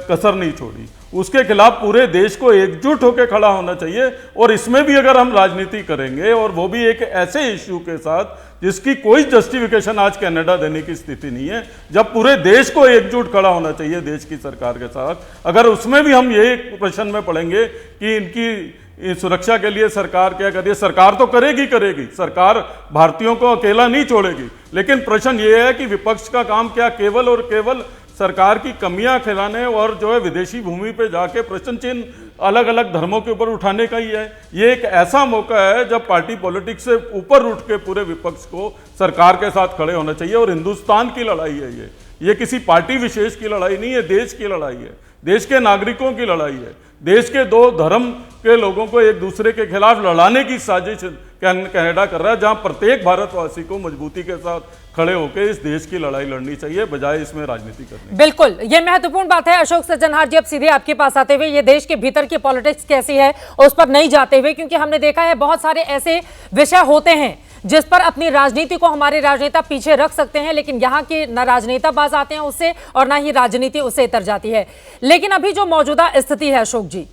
G: कसर नहीं छोड़ी, उसके खिलाफ पूरे देश को एकजुट होकर खड़ा होना चाहिए। और इसमें भी अगर हम राजनीति करेंगे, और वो भी एक ऐसे इश्यू के साथ जिसकी कोई जस्टिफिकेशन आज कनाडा देने की स्थिति नहीं है, जब पूरे देश को एकजुट खड़ा होना चाहिए देश की सरकार के साथ, अगर उसमें भी हम ये प्रश्न में पड़ेंगे कि इनकी सुरक्षा के लिए सरकार क्या करिए, सरकार तो करेगी, सरकार भारतीयों को अकेला नहीं छोड़ेगी। लेकिन प्रश्न ये है कि विपक्ष का काम क्या केवल और केवल सरकार की कमियां खिलाने और जो है विदेशी भूमि पे जाके प्रश्न चिन्ह अलग अलग धर्मों के ऊपर उठाने का ही है। ये एक ऐसा मौका है जब पार्टी पॉलिटिक्स से ऊपर उठ के पूरे विपक्ष को सरकार के साथ खड़े होना चाहिए। और हिंदुस्तान की लड़ाई है ये किसी पार्टी विशेष की लड़ाई नहीं है, देश की लड़ाई है, देश के नागरिकों की लड़ाई है। देश के दो धर्म के लोगों को एक दूसरे के खिलाफ लड़ाने की साजिश कनाडा कर रहा है, जहां प्रत्येक भारतवासी को मजबूती के साथ खड़े होकर इस देश की लड़ाई लड़नी चाहिए, बजाय इसमें राजनीति करनी।
A: बिल्कुल, ये महत्वपूर्ण बात है। अशोक सज्जनहार जी, अब सीधे आपके पास आते हुए, ये देश के भीतर की पॉलिटिक्स कैसी है उस पर नहीं जाते हुए, क्योंकि हमने देखा है बहुत सारे ऐसे विषय होते हैं जिस पर अपनी राजनीति को हमारे राजनेता पीछे रख सकते हैं, लेकिन यहाँ के न राजनेता बाज आते हैं उससे और ना ही राजनीति उससे इतर जाती है। लेकिन अभी जो मौजूदा स्थिति है अशोक जी,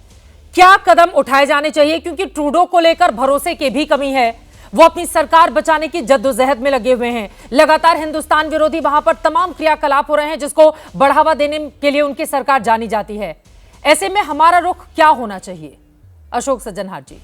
A: क्या कदम उठाए जाने चाहिए? क्योंकि ट्रूडो को लेकर भरोसे की भी कमी है, वो अपनी सरकार बचाने की जद्दोजहद में लगे हुए हैं। लगातार हिंदुस्तान विरोधी वहां पर तमाम क्रियाकलाप हो रहे हैं जिसको बढ़ावा देने के लिए उनकी सरकार जानी जाती है। ऐसे में हमारा रुख क्या होना चाहिए, अशोक सज्जनहार जी?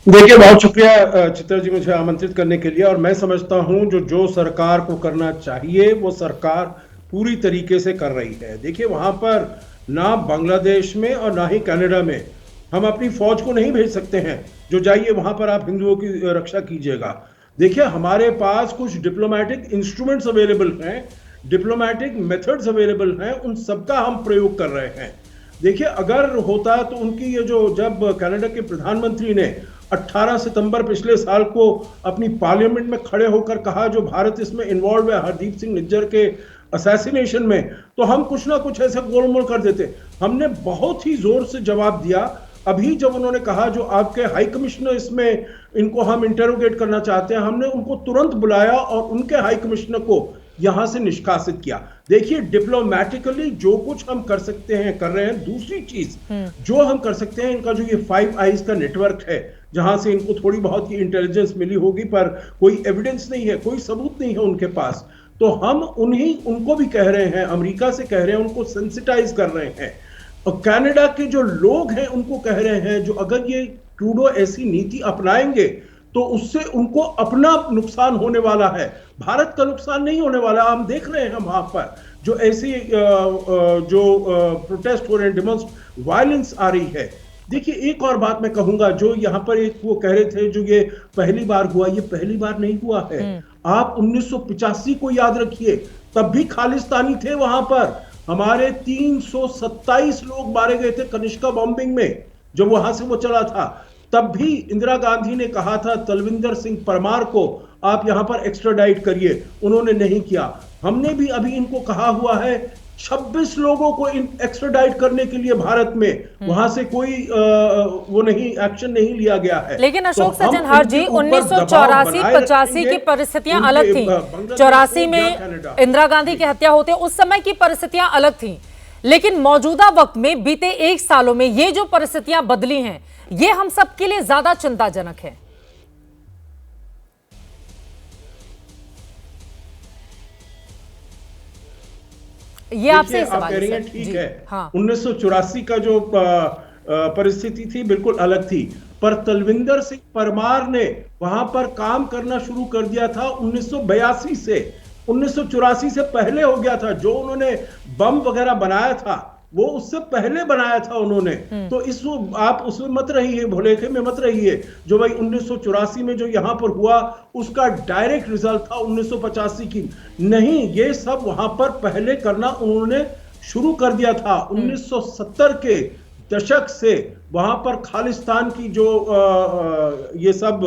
J: देखिए, बहुत शुक्रिया चित्रा जी मुझे आमंत्रित करने के लिए। और मैं समझता हूं जो सरकार को करना चाहिए वो सरकार पूरी तरीके से कर रही है। देखिए, वहां पर ना बांग्लादेश में और ना ही कनाडा में हम अपनी फौज को नहीं भेज सकते हैं जो जाइए वहां पर आप हिंदुओं की रक्षा कीजिएगा। देखिए, हमारे पास कुछ डिप्लोमेटिक इंस्ट्रूमेंट्स अवेलेबल हैं, डिप्लोमेटिक मेथड्स अवेलेबल हैं, उन सबका हम प्रयोग कर रहे हैं। देखिए, अगर होता तो उनकी ये जब कनाडा के प्रधानमंत्री ने 18 सितंबर पिछले साल को अपनी पार्लियामेंट में खड़े होकर कहा जो भारत इसमें इन्वॉल्व है हरदीप सिंह निज्जर के असैसिनेशन में, तो हम कुछ ना कुछ ऐसे गोलमोल कर देते। हमने बहुत ही जोर से जवाब दिया। अभी जब उन्होंने कहा जो आपके हाई कमिश्नर इसमें इनको हम इंटरोगेट करना चाहते हैं, हमने उनको तुरंत बुलाया और उनके हाई कमिश्नर को यहां से निष्कासित किया। देखिए, डिप्लोमेटिकली जो कुछ हम कर सकते हैं कर रहे हैं। दूसरी चीज जो हम कर सकते हैं, इनका जो ये 5 आईज का नेटवर्क है जहां से इनको थोड़ी बहुत ही इंटेलिजेंस मिली होगी, पर कोई एविडेंस नहीं है, कोई सबूत नहीं है उनके पास। तो हम उनको भी कह रहे हैं, अमेरिका से कह रहे हैं, उनको सेंसिटाइज कर रहे हैं, और कनाडा के जो लोग हैं उनको कह रहे हैं, जो अगर ये ट्रूडो ऐसी नीति अपनाएंगे तो उससे उनको अपना नुकसान होने वाला है, भारत का नुकसान नहीं होने वाला। हम देख रहे हैं वहां पर जो ऐसी जो प्रोटेस्ट हो रहे हैं, वायलेंस आ रही है। देखिए एक और बात मैं कहूंगा, जो यहाँ पर एक वो कह रहे थे जो ये पहली बार हुआ, ये पहली बार नहीं हुआ है। आप 1985 को याद रखिए, तब भी खालिस्तानी थे वहां पर, हमारे 327 लोग मारे गए थे कनिष्का बॉम्बिंग में, जब वहां से वो चला था। तब भी इंदिरा गांधी ने कहा था तलविंदर सिंह परमार को आप यहां पर एक्स्ट्राडाइट करिए, उन्होंने नहीं किया। हमने भी अभी इनको कहा हुआ है 26 लोगों को एक्स्ट्राडाइट करने के लिए भारत में, वहां से कोई वो नहीं, एक्शन नहीं लिया गया है।
A: लेकिन अशोक सज्जन हर जी 1984-85 की परिस्थितियां अलग थी। 84 में इंदिरा गांधी की हत्या होते उस समय की परिस्थितियां अलग थी, लेकिन मौजूदा वक्त में बीते 1 सालों में ये जो परिस्थितियां बदली हैं, ये हम सबके लिए ज्यादा चिंताजनक है। ये आपसे
J: आप कह रही हैं, ठीक है।
A: हाँ।
J: 1984 का जो परिस्थिति थी बिल्कुल अलग थी, पर तलविंदर सिंह परमार ने वहां पर काम करना शुरू कर दिया था 1982 से। 1984 से पहले हो गया था। जो उन्होंने बम वगैरह बनाया था वो उससे पहले बनाया था उन्होंने। तो आप उसमें मत रहिए, भुलेखे में मत रहिए। जो भाई 1984 में जो यहां पर हुआ उसका डायरेक्ट रिजल्ट था 1985 की। नहीं, ये सब वहां पर पहले करना उन्होंने शुरू कर दिया था। 1970 के दशक से वहां पर खालिस्तान की जो ये सब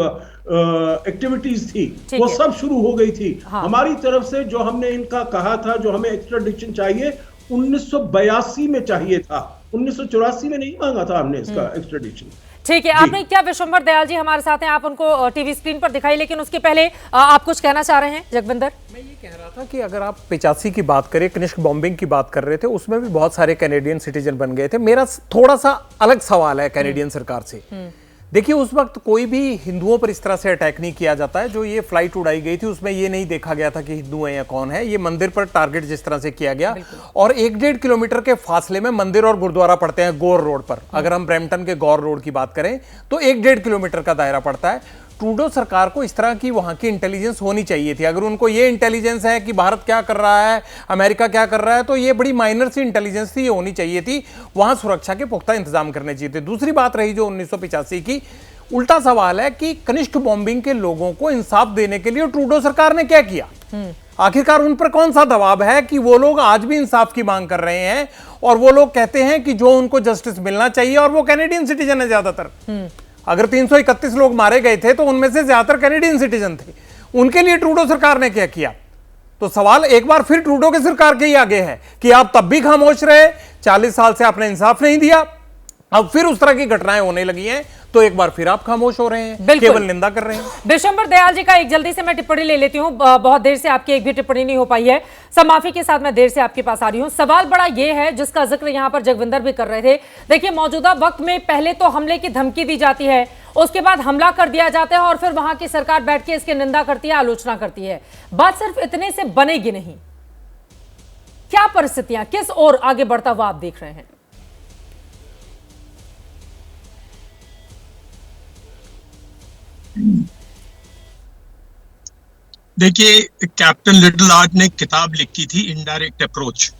J: एक्टिविटीज थी वो सब शुरू हो गई थी।
A: हाँ।
J: हमारी तरफ से जो हमने इनका कहा था, जो हमें एक्स्ट्राडिक्शन चाहिए 1982 में चाहिए था, 1984 में नहीं मांगा था हमने इसका एक्स्ट्राडिक्शन।
A: ठीक है, आपने क्या, विश्वंभर दयाल जी हमारे साथ हैं, आप उनको टीवी स्क्रीन पर दिखाई, लेकिन उसके पहले आप कुछ कहना चाह रहे हैं जगविंदर?
F: मैं ये कह रहा था कि अगर आप 85 की बात करें, कनिष्क बॉम्बिंग की बात कर रहे थे, उसमें भी बहुत सारे कैनेडियन सिटीजन बन गए थे। मेरा थोड़ा सा अलग सवाल है कैनेडियन सरकार से। देखिए, उस वक्त कोई भी हिंदुओं पर इस तरह से अटैक नहीं किया जाता है। जो ये फ्लाइट उड़ाई गई थी उसमें ये नहीं देखा गया था कि हिंदू है या कौन है। ये मंदिर पर टारगेट जिस तरह से किया गया, और 1-1.5 किलोमीटर के फासले में मंदिर और गुरुद्वारा पड़ते हैं गौर रोड पर। अगर हम ब्रैम्पटन के गौर रोड की बात करें तो 1-1.5 किलोमीटर का दायरा पड़ता है। ट्रूडो सरकार को इस तरह की वहां की इंटेलिजेंस होनी चाहिए थी। अगर उनको ये इंटेलिजेंस है कि भारत क्या कर रहा है, अमेरिका क्या कर रहा है, तो ये बड़ी माइनर सी इंटेलिजेंस थी, ये होनी चाहिए थी। वहां सुरक्षा के पुख्ता इंतजाम करने चाहिए थे। दूसरी बात रही जो 1985 की, उल्टा सवाल है कि कनिष्क बॉम्बिंग के लोगों को इंसाफ देने के लिए ट्रूडो सरकार ने क्या किया? आखिरकार उन पर कौन सा दबाव है कि वो लोग आज भी इंसाफ की मांग कर रहे हैं? और वो लोग कहते हैं कि जो उनको जस्टिस मिलना चाहिए, और वो कैनेडियन सिटीजन है ज्यादातर। अगर 331 लोग मारे गए थे तो उनमें से ज्यादातर कैनेडियन सिटीजन थे। उनके लिए ट्रूडो सरकार ने क्या किया? तो सवाल एक बार फिर ट्रूडो की सरकार के ही आगे है कि आप तब भी खामोश रहे, 40 साल से आपने इंसाफ नहीं दिया, अब फिर उस तरह की घटनाएं होने लगी हैं तो एक बार फिर आप खामोश हो रहे हैं, केवल निंदा कर रहे हैं।
A: विश्वंभर दयाल जी का एक जल्दी से मैं टिप्पणी ले लेती हूं। बहुत देर से आपकी एक भी टिप्पणी नहीं हो पाई है, सब माफी के साथ मैं देर से आपके पास आ रही हूं। सवाल बड़ा ये है जिसका जिक्र यहां पर जगविंदर भी कर रहे थे। देखिए, मौजूदा वक्त में पहले तो हमले की धमकी दी जाती है, उसके बाद हमला कर दिया जाता है, और फिर वहां की सरकार बैठ के इसकी निंदा करती है, आलोचना करती है। बात सिर्फ इतने से बनेगी नहीं। क्या परिस्थितियां किस ओर आगे बढ़ता हुआ आप देख रहे हैं?
K: देखिए, कैप्टन लिटिल आर्ट ने किताब लिखी थी इनडायरेक्ट अप्रोच।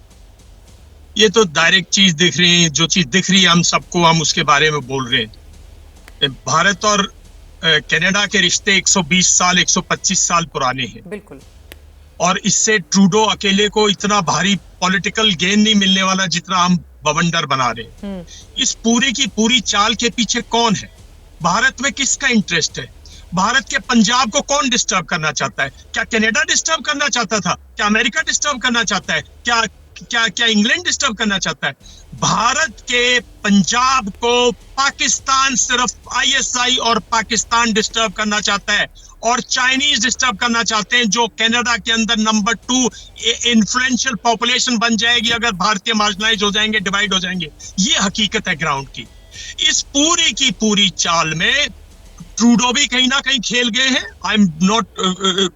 K: ये तो डायरेक्ट चीज दिख रही है, जो चीज दिख रही है हम सबको, हम उसके बारे में बोल रहे हैं। भारत और कनाडा के रिश्ते 120 साल 125 साल पुराने हैं।
A: बिल्कुल।
K: और इससे ट्रूडो अकेले को इतना भारी पॉलिटिकल गेन नहीं मिलने वाला जितना हम बवंडर बना रहे हैं। इस पूरी की पूरी चाल के पीछे कौन है? भारत में किसका इंटरेस्ट है? भारत के पंजाब को कौन डिस्टर्ब करना चाहता है? क्या कनाडा डिस्टर्ब करना चाहता था? क्या अमेरिका डिस्टर्ब करना चाहता है? क्या इंग्लैंड डिस्टर्ब करना चाहता है? भारत के पंजाब को पाकिस्तान, सिर्फ आईएसआई और पाकिस्तान डिस्टर्ब करना चाहता है, और चाइनीज डिस्टर्ब करना चाहते हैं, जो कनाडा के अंदर नंबर 2 इन्फ्लुएंशियल पॉपुलेशन बन जाएगी अगर भारतीय मार्जिनलाइज हो जाएंगे, डिवाइड हो जाएंगे। ये हकीकत है ग्राउंड की। इस पूरी की पूरी चाल में ट्रूडो भी कहीं ना कहीं खेल गए हैं। आई एम नॉट,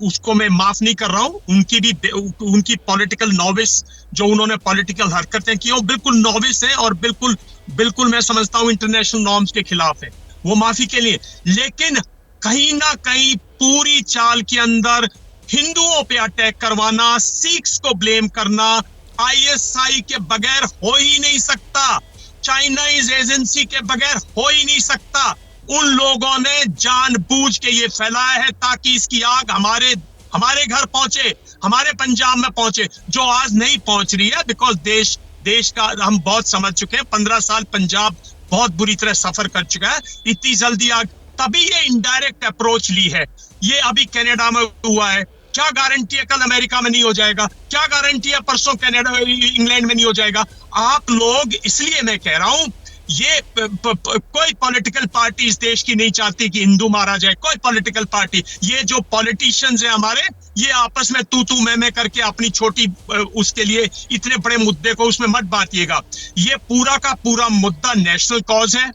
K: उसको मैं माफ नहीं कर रहा हूं। उनकी पॉलिटिकल नॉविस जो उन्होंने पॉलिटिकल हरकतें की, वो बिल्कुल नॉविस है और बिल्कुल मैं समझता हूं इंटरनेशनल नॉर्म्स के खिलाफ है, वो माफी के लिए। लेकिन कहीं ना कहीं पूरी चाल के अंदर हिंदुओं पे अटैक करवाना, सिख्स को ब्लेम करना, ISI के बगैर हो ही नहीं सकता, चाइनीज एजेंसी के बगैर हो ही नहीं सकता। उन लोगों ने जानबूझ के ये फैलाया है ताकि इसकी आग हमारे घर पहुंचे, हमारे पंजाब में पहुंचे, जो आज नहीं पहुंच रही है। बिकॉज देश का हम बहुत समझ चुके हैं। 15 साल पंजाब बहुत बुरी तरह सफर कर चुका है। इतनी जल्दी आग, तभी ये इनडायरेक्ट अप्रोच ली है। ये अभी कनाडा में हुआ है, क्या गारंटी है कल अमेरिका में नहीं हो जाएगा? क्या गारंटी है परसों कनाडा इंग्लैंड में नहीं हो जाएगा? आप लोग, इसलिए मैं कह रहा हूं, ये कोई पॉलिटिकल पार्टी इस देश की नहीं चाहती कि हिंदू मारा जाए। कोई पॉलिटिकल पार्टी, ये जो पॉलिटिशियंस हैं हमारे, ये आपस में तू मैं करके अपनी छोटी उसके लिए इतने बड़े मुद्दे को उसमें मत बांटिएगा। ये पूरा का पूरा मुद्दा नेशनल कॉज है।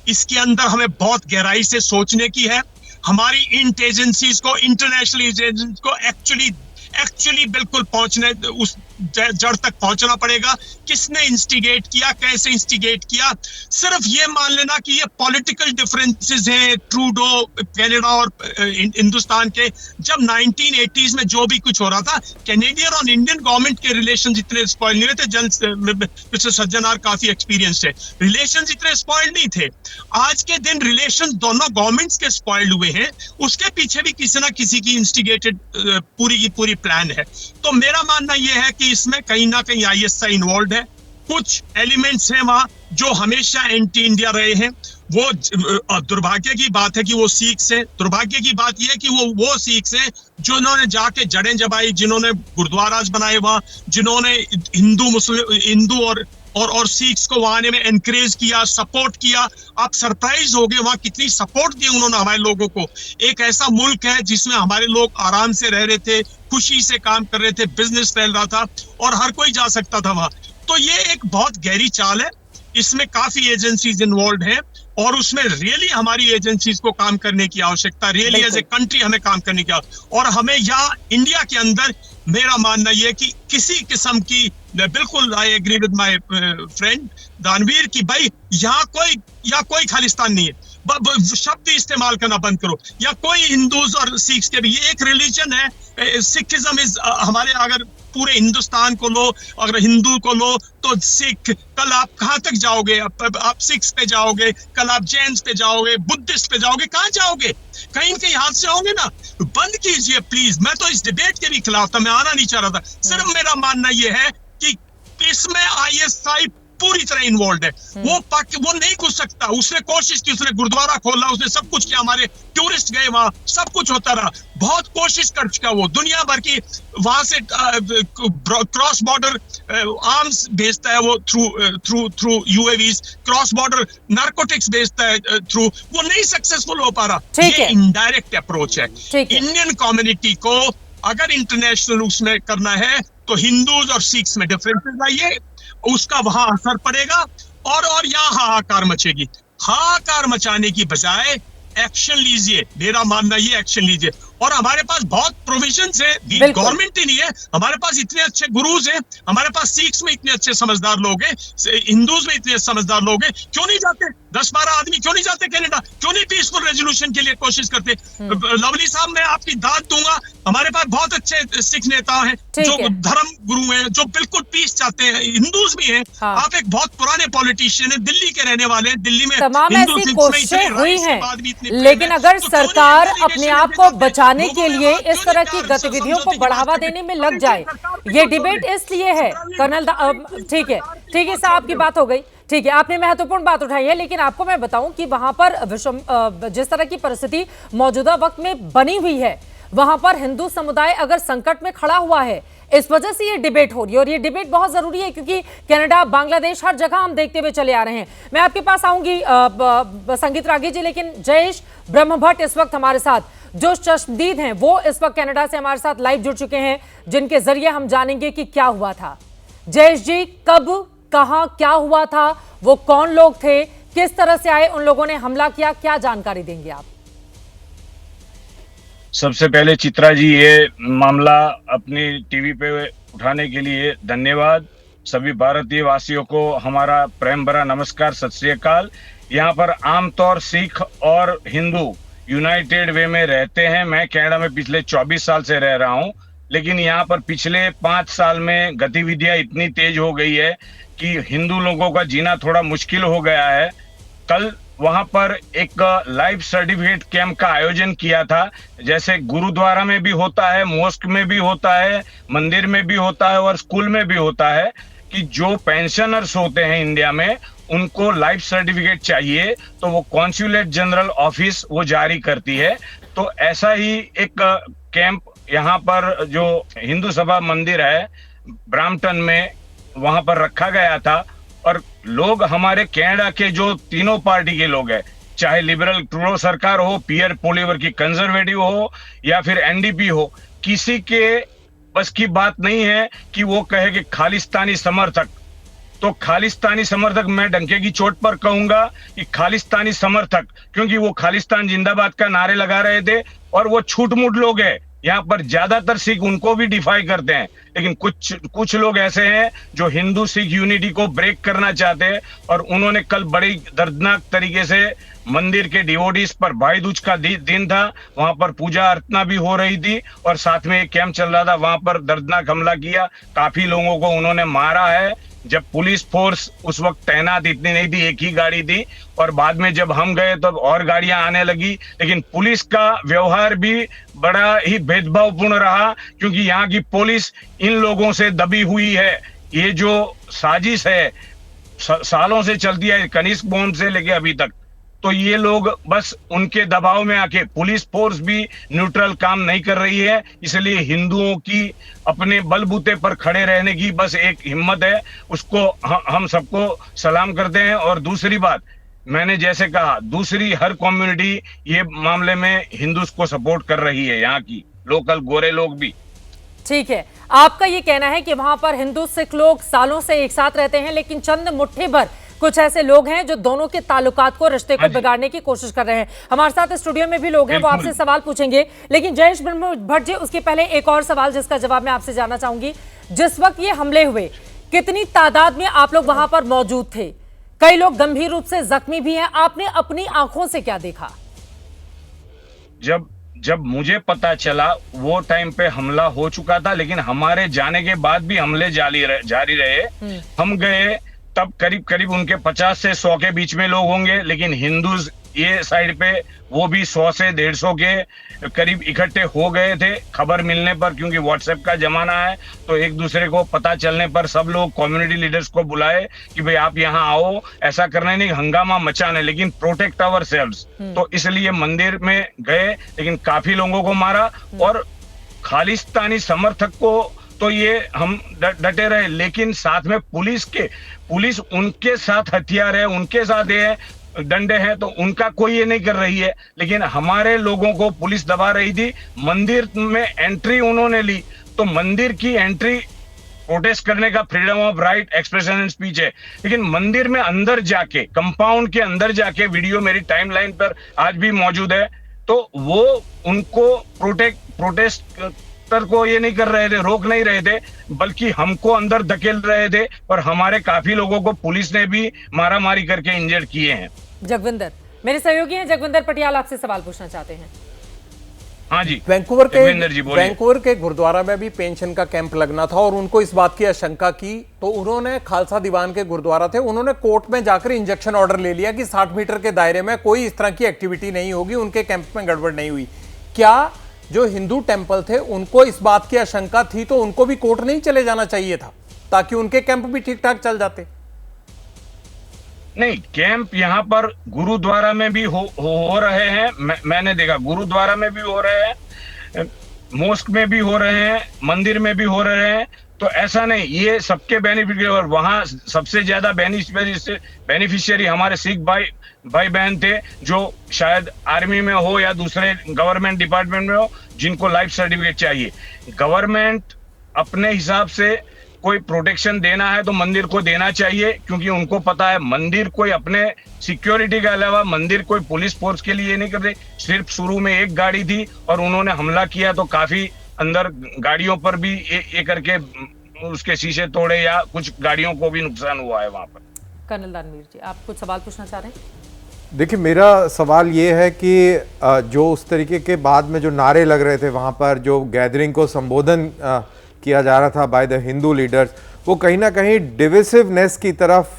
K: इसके अंदर हमें बहुत गहराई से सोचने की है। हमारी इंट एजेंसीज को, इंटरनेशनल एजेंसीज को एक्चुअली बिल्कुल पहुंचने, उस जड़ तक पहुंचना पड़ेगा। किसने इंस्टिगेट किया, कैसे इंस्टिगेट किया? सिर्फ ये मान लेना कि ये पॉलिटिकल डिफरेंसेस हैं ट्रूडो, कनाडा और हिंदुस्तान के। जब 1980s में जो भी कुछ हो रहा था, कैनेडियन और इंडियन गवर्नमेंट के रिलेशन इतने स्पॉइल नहीं थे। मिस्टर सज्जनार काफी एक्सपीरियंस है, रिलेशन इतने स्पॉइल नहीं थे। आज के दिन रिलेशन दोनों गवर्नमेंट्स के स्पॉइल्ड हुए हैं। उसके पीछे भी किसी ना किसी की इंस्टिगेटेड पूरी की पूरी प्लान है। तो मेरा मानना यह है कि इसमें कहीं ना कहीं ISI इन्वॉल्व है। कुछ एलिमेंट्स हैं वहां जो हमेशा एंटी इंडिया रहे हैं। वो दुर्भाग्य की बात है कि वो सिख्स हैं। दुर्भाग्य की बात यह है कि वो सिख्स हैं जिन्होंने जाके जड़ें जमाई, जिन्होंने गुरुद्वाराज बनाए वहां, जिन्होंने हिंदू और सिख्स को वहां आने में एनकरेज किया, सपोर्ट किया। आप सरप्राइज हो गए वहां कितनी सपोर्ट दी उन्होंने हमारे लोगों को। एक ऐसा मुल्क है जिसमें हमारे लोग आराम से रह रहे थे, खुशी से काम कर रहे थे, बिजनेस फैल रहा था और हर कोई जा सकता था वहां। तो ये एक बहुत गहरी चाल है। इसमें काफी एजेंसीज इन्वॉल्व हैं और उसमें रियली हमारी एजेंसीज को काम करने की आवश्यकता, रियली एज ए कंट्री हमें काम करने की आवश्यकता। और हमें यहाँ इंडिया के अंदर, मेरा मानना यह है कि किसी किस्म की, बिल्कुल I agree with my friend Danveer की भाई यहाँ कोई खालिस्तान नहीं है। शब्द इस्तेमाल करना बंद करो। या कोई हिंदूज और सिख्स के भी, ये एक रिलीजन है। सिखिज्म इज हमारे, अगर पूरे हिंदुस्तान को लो, अगर हिंदू को लो तो सिख, कल आप कहाँ तक जाओगे? आप सिख्स पे जाओगे, कल आप जैन्स पे जाओगे, बुद्धिस्ट पे जाओगे, कहाँ जाओगे? कहीं के हाथ से होंगे ना। बंद कीजिए प्लीज। मैं तो इस डिबेट के भी खिलाफ था, मैं आना नहीं चाह रहा था। सिर्फ मेरा मानना यह है कि इसमें ISI पूरी तरह इन्वॉल्व है। वो नहीं घुस सकता। उसने कोशिश की, उसने गुरुद्वारा खोला, उसने सब कुछ किया, हमारे टूरिस्ट गए वहां, सब कुछ होता रहा। बहुत कोशिश कर चुका वो, दुनिया भर की वहां से क्रॉस बॉर्डर आर्म्स भेजता है वो, through UAVs, cross border narcotics भेजता है थ्रू। वो नहीं सक्सेसफुल हो पा रहा। ये इनडायरेक्ट अप्रोच है। इंडियन कम्युनिटी को अगर इंटरनेशनल उसमें करना है तो हिंदूज और सिख्स में डिफरेंसेस लाइए, उसका वहां असर पड़ेगा और यहाँ हाहाकार मचेगी। हाहाकार मचाने की बजाय एक्शन लीजिए। मेरा मानना ये, एक्शन लीजिए। और हमारे पास बहुत प्रोविजंस है, गवर्नमेंट ही नहीं है, हमारे पास इतने अच्छे गुरुज हैं, हमारे पास सिख्स में इतने अच्छे समझदार लोग हैं, हिंदूज में इतने समझदार लोग हैं। क्यों नहीं जाते 10-12 आदमी? क्यों नहीं जाते कनाडा? क्यों नहीं पीसफुल रेजोल्यूशन के लिए कोशिश करते? लवली साहब, मैं आपकी दाद दूंगा, हमारे पास बहुत अच्छे सिख नेता हैं जो धर्म गुरु हैं, जो बिल्कुल पीस चाहते हैं, हिंदूज भी हैं। आप एक बहुत पुराने पॉलिटिशियन है, दिल्ली के रहने वाले हैं। दिल्ली में
A: तमाम ऐसी कोशिशें हुई हैं, लेकिन अगर सरकार अपने आप को बचाने के लिए इस तरह की गतिविधियों को बढ़ावा देने में लग जाए, ये डिबेट इसलिए है कर्नल। ठीक है साहब, आपकी बात हो गई। ठीक है, आपने महत्वपूर्ण बात उठाई है, लेकिन आपको मैं बताऊं कि वहां पर जिस तरह की परिस्थिति मौजूदा वक्त में बनी हुई है, वहां पर हिंदू समुदाय अगर संकट में खड़ा हुआ है, इस वजह से ये डिबेट हो रही है। और ये डिबेट बहुत जरूरी है क्योंकि कनाडा, बांग्लादेश, हर जगह हम देखते हुए चले आ रहे हैं। मैं आपके पास आऊंगी संगीत रागी जी, लेकिन जयेश ब्रह्म भट्ट इस वक्त हमारे साथ, जो चश्मदीद हैं, वो इस वक्त कनाडा से हमारे साथ लाइव जुड़ चुके हैं, जिनके जरिए हम जानेंगे कि क्या हुआ था। जयेश जी, कब, कहां, क्या हुआ था? वो कौन लोग थे? किस तरह से आए? उन लोगों ने हमला किया? क्या जानकारी देंगे आप?
B: सबसे पहले चित्रा जी, ये मामला अपनी टीवी पे उठाने के लिए धन्यवाद। सभी भारतीय वासियों को हमारा प्रेम भरा नमस्कार, सत श्री अकाल। यहाँ पर आमतौर सिख और हिंदू यूनाइटेड वे में रहते हैं। मैं कनाडा में पिछले 24 साल से रह रहा हूँ, लेकिन यहाँ पर पिछले 5 साल में गतिविधियां इतनी तेज हो गई है कि हिंदू लोगों का जीना थोड़ा मुश्किल हो गया है। कल वहां पर एक लाइफ सर्टिफिकेट कैंप का आयोजन किया था, जैसे गुरुद्वारा में भी होता है, मॉस्क में भी होता है, मंदिर में भी होता है और स्कूल में भी होता है, कि जो पेंशनर्स होते हैं इंडिया में उनको लाइफ सर्टिफिकेट चाहिए तो वो कॉन्सुलेट जनरल ऑफिस वो जारी करती है। तो ऐसा ही एक कैंप यहाँ पर जो हिंदू सभा मंदिर है ब्राम्पटन में, वहां पर रखा गया था। और लोग हमारे कनाडा के जो तीनों पार्टी के लोग हैं, चाहे लिबरल ट्रूडो सरकार हो, पियर पोलिवर की कंजर्वेटिव हो या फिर एनडीपी हो, किसी के बस की बात नहीं है कि वो कहे कि खालिस्तानी समर्थक। तो खालिस्तानी समर्थक, मैं डंके की चोट पर कहूंगा कि खालिस्तानी समर्थक, क्योंकि वो खालिस्तान जिंदाबाद का नारे लगा रहे थे और वो छूट-मूट लोग हैं। यहाँ पर ज्यादातर सिख उनको भी डिफाई करते हैं, लेकिन कुछ लोग ऐसे हैं जो हिंदू सिख यूनिटी को ब्रेक करना चाहते हैं। और उन्होंने कल बड़ी दर्दनाक तरीके से मंदिर के डिवोटीज पर, भाई दूज का दिन था, वहां पर पूजा अर्चना भी हो रही थी और साथ में एक कैंप चल रहा था, वहां पर दर्दनाक हमला किया। काफी लोगों को उन्होंने मारा है। जब पुलिस फोर्स उस वक्त तैनात इतनी नहीं थी, एक ही गाड़ी थी, और बाद में जब हम गए तो और गाड़ियां आने लगी। लेकिन पुलिस का व्यवहार भी बड़ा ही भेदभावपूर्ण रहा, क्योंकि यहाँ की पुलिस इन लोगों से दबी हुई है। ये जो साजिश है सालों से चलती है, कनिष्क बॉम्ब से लेके अभी तक, तो ये लोग बस उनके दबाव में आके, पुलिस फोर्स भी न्यूट्रल काम नहीं कर रही है। इसलिए हिंदुओं की अपने बलबूते पर खड़े रहने की बस एक हिम्मत है, उसको हम सबको सलाम करते हैं। और दूसरी बात, मैंने जैसे कहा, दूसरी हर कम्युनिटी ये मामले में हिंदूज को सपोर्ट कर रही है, यहाँ की लोकल गोरे लोग भी।
A: ठीक है, आपका ये कहना है कि वहां पर हिंदू सिख लोग सालों से एक साथ रहते हैं, लेकिन चंद मुट्ठी भर कुछ ऐसे लोग हैं जो दोनों के ताल्लुकात को, रिश्ते को बिगाड़ने की कोशिश कर रहे हैं। हमारे साथ स्टूडियो में भी लोग हैं, वो आपसे सवाल पूछेंगे, लेकिन जयेश भट्ट जी, उसके पहले एक और सवाल जिसका जवाब मैं आपसे जानना चाहूंगी। जिस वक्त ये हमले हुए, कितनी तादाद में आप लोग वहां पर मौजूद थे? कई लोग गंभीर रूप से जख्मी भी हैं, आपने अपनी आंखों से क्या देखा?
B: जब मुझे पता चला वो टाइम पे हमला हो चुका था, लेकिन हमारे जाने के बाद भी हमले जारी रहे। हम गए तब करीब उनके 50 से 100 के बीच में लोग होंगे, लेकिन हिंदूज ये साइड पे वो भी 100 से 150 के करीब इकट्ठे हो गए थे। खबर मिलने पर, क्योंकि व्हाट्सएप का जमाना है, तो एक दूसरे को पता चलने पर सब लोग कम्युनिटी लीडर्स को बुलाए कि भाई आप यहाँ आओ, ऐसा करना नहीं, हंगामा मचाना, लेकिन प्रोटेक्ट आवर सेल्व्स। तो इसलिए मंदिर में गए, लेकिन काफी लोगों को मारा। और खालिस्तानी समर्थक को तो ये हम डटे रहे, लेकिन साथ में पुलिस उनके साथ हथियार है, उनके साथ ये डंडे हैं, तो उनका कोई ये नहीं कर रही है। लेकिन हमारे लोगों को पुलिस दबा रही थी। मंदिर में एंट्री उन्होंने ली, तो मंदिर की एंट्री प्रोटेस्ट करने का freedom of right, expression and speech है, लेकिन मंदिर में अंदर जाके, कंपाउंड के अंदर जाके, वीडियो मेरी टाइमलाइन पर आज भी मौजूद है, तो वो उनको प्रोटेस्ट को ये नहीं कर रहे थे, रोक नहीं रहे थे, बल्कि हमको अंदर धकेल रहे थे। और हमारे काफी लोगों को पुलिस ने भी मारामारी करके इंजर्ड किए हैं।
A: जगविंदर, मेरे सहयोगी हैं जगविंदर पटियाल, आपसे सवाल पूछना चाहते हैं।
F: हाँ जी, वैंकूवर के गुरुद्वारा में भी पेंशन का कैंप लगना था और उनको इस बात की आशंका की, तो उन्होंने खालसा दीवान के गुरुद्वारा थे, उन्होंने कोर्ट में जाकर इंजेक्शन ऑर्डर ले लिया कि 60 मीटर के दायरे में कोई इस तरह की एक्टिविटी नहीं होगी, उनके कैंप में गड़बड़ नहीं हुई। क्या जो हिंदू टेंपल थे उनको इस बात की आशंका थी तो उनको भी कोर्ट नहीं चले जाना चाहिए था, ताकि उनके कैंप भी ठीक ठाक चल जाते?
B: नहीं, कैंप यहाँ पर गुरुद्वारा में भी हो रहे हैं। मैंने देखा गुरुद्वारा में भी हो रहे हैं, मॉस्क में भी हो रहे हैं, मंदिर में भी हो रहे हैं। तो ऐसा नहीं, ये सबके बेनिफिट के, और वहां सबसे ज्यादा बेनिफिशियरी हमारे सिख भाई बहन थे, जो शायद आर्मी में हो या दूसरे गवर्नमेंट डिपार्टमेंट में हो, जिनको लाइफ सर्टिफिकेट चाहिए। गवर्नमेंट अपने हिसाब से
K: कोई प्रोटेक्शन देना है तो मंदिर को देना चाहिए, क्योंकि उनको पता है मंदिर कोई अपने सिक्योरिटी के अलावा मंदिर कोई पुलिस फोर्स के लिए नहीं करते। सिर्फ शुरू में एक गाड़ी थी और उन्होंने हमला किया तो काफी अंदर गाड़ियों पर भी ये करके उसके शीशे तोड़े या कुछ गाड़ियों को भी नुकसान हुआ है वहां पर।
A: कर्नल रणवीर जी, आप कुछ सवाल पूछना चाह रहे हैं?
F: देखिए, मेरा सवाल ये है कि जो उस तरीके के बाद में जो नारे लग रहे थे वहाँ पर, जो गैदरिंग को संबोधन किया जा रहा था बाय द हिंदू लीडर्स, वो कहीं ना कहीं डिविसिवनेस की तरफ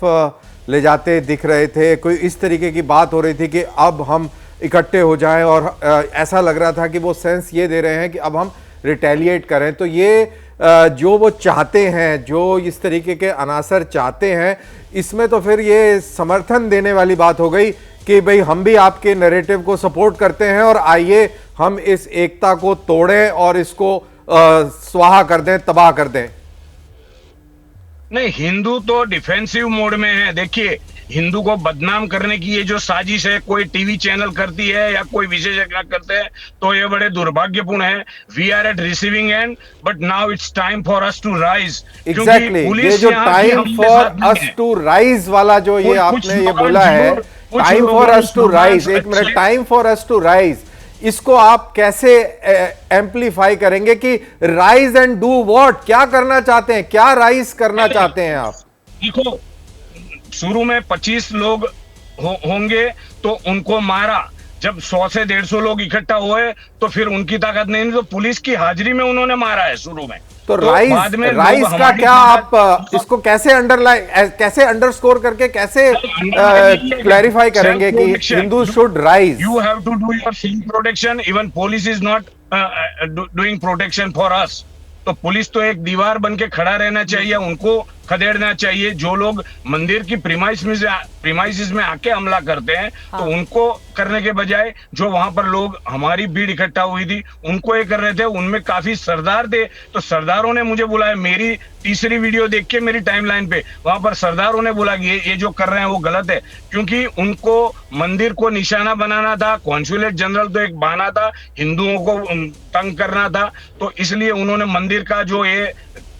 F: ले जाते दिख रहे थे। कोई इस तरीके की बात हो रही थी कि अब हम इकट्ठे हो जाएं, और ऐसा लग रहा था कि वो सेंस ये दे रहे हैं कि अब हम रिटेलिएट करें। तो ये जो वो चाहते हैं, जो इस तरीके के अनासर चाहते हैं, इसमें तो फिर ये समर्थन देने वाली बात हो गई कि भाई हम भी आपके नैरेटिव को सपोर्ट करते हैं और आइए हम इस एकता को तोड़ें और इसको स्वाहा कर दें, तबाह कर दें।
K: नहीं, हिंदू तो डिफेंसिव मोड में है। देखिए, हिंदू को बदनाम करने की ये जो साजिश है, कोई टीवी चैनल करती है या कोई विशेषज्ञ करते हैं, तो ये बड़े दुर्भाग्यपूर्ण है। We are at receiving end, but now it's time for us to rise.
F: Exactly, ये जो time for us to rise वाला जो ये आपने ये बोला है, time for us to rise, एक minute, time for us to rise, इसको आप कैसे एम्पलीफाई करेंगे कि राइज एंड डू व्हाट? क्या करना चाहते हैं, क्या राइज करना चाहते हैं आप?
K: देखो, शुरू में 25 लोग होंगे तो उनको मारा। जब 100 से 150 लोग इकट्ठा हुए तो फिर उनकी ताकत नहीं, तो पुलिस की हाजिरी में उन्होंने मारा है शुरू में।
F: तो राइज का क्या आप इसको कैसे कैसे अंडरस्कोर करके कैसे क्लैरिफाई करेंगे कि Hindu should rise?
K: You have to do your self protection, even police is not doing protection for us. तो पुलिस तो एक दीवार बन के खड़ा रहना चाहिए, उनको खदेड़ना चाहिए। जो लोग मंदिर की प्रीमाइसिस में आके हमला करते हैं, तो उनको करने के बजाय जो वहां पर लोग, हमारी भीड़ इकट्ठा हुई थी, उनको ये कर रहे थे। उनमें काफी सरदार थे, तो सरदारों ने मुझे बुलाया। मेरी तीसरी वीडियो देख के मेरी टाइमलाइन पे वहां पर सरदारों ने बोला कि ये जो कर रहे हैं वो गलत है, क्योंकि उनको मंदिर को निशाना बनाना था। कॉन्सुलेट जनरल तो एक बहाना था, हिंदुओं को तंग करना था, तो इसलिए उन्होंने मंदिर का जो ये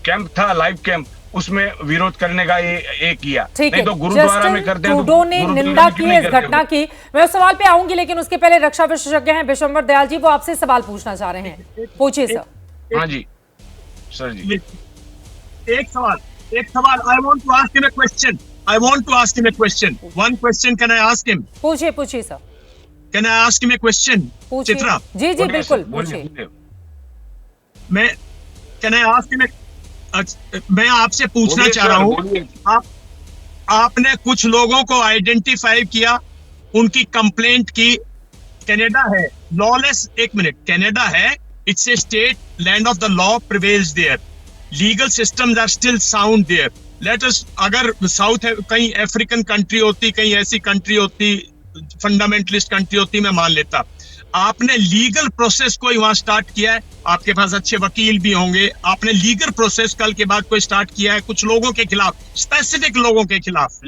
K: कैंप था, लाइव कैंप, उसमें विरोध करने का ये किया। नहीं तो गुरुद्वारा में करते हैं।
A: ट्रूडो ने निंदा की इस घटना की। मैं उस सवाल पे आऊंगी, लेकिन उसके पहले रक्षा विशेषज्ञ हैं विश्वम्बर दयाल जी, वो आपसे सवाल पूछना चाह रहे हैं। पूछिए सर।
K: हाँ जी सर जी।
L: एक सवाल। I want to ask him a question. One question, can I ask him?
A: पूछिए sir.
L: Can I ask him a question? Chitra.
A: जी बिल्कुल पूछिए।
L: मैं आपसे पूछना चाह रहा हूँ, आपने कुछ लोगों को आइडेंटिफाई किया, उनकी कंप्लेंट की। कनाडा है लॉलेस, एक मिनट, कनाडा है, it's a state, land of the law prevails there, legal systems are still sound there. Let us, अगर साउथ है, कहीं अफ्रीकन कंट्री होती, कहीं ऐसी कंट्री होती, फंडामेंटलिस्ट कंट्री होती, मैं मान लेता। आपने लीगल प्रोसेस कोई वहां स्टार्ट किया है? आपके पास अच्छे वकील भी होंगे, आपने लीगल प्रोसेस कल के बाद कोई स्टार्ट किया है कुछ लोगों के खिलाफ, स्पेसिफिक लोगों के खिलाफ?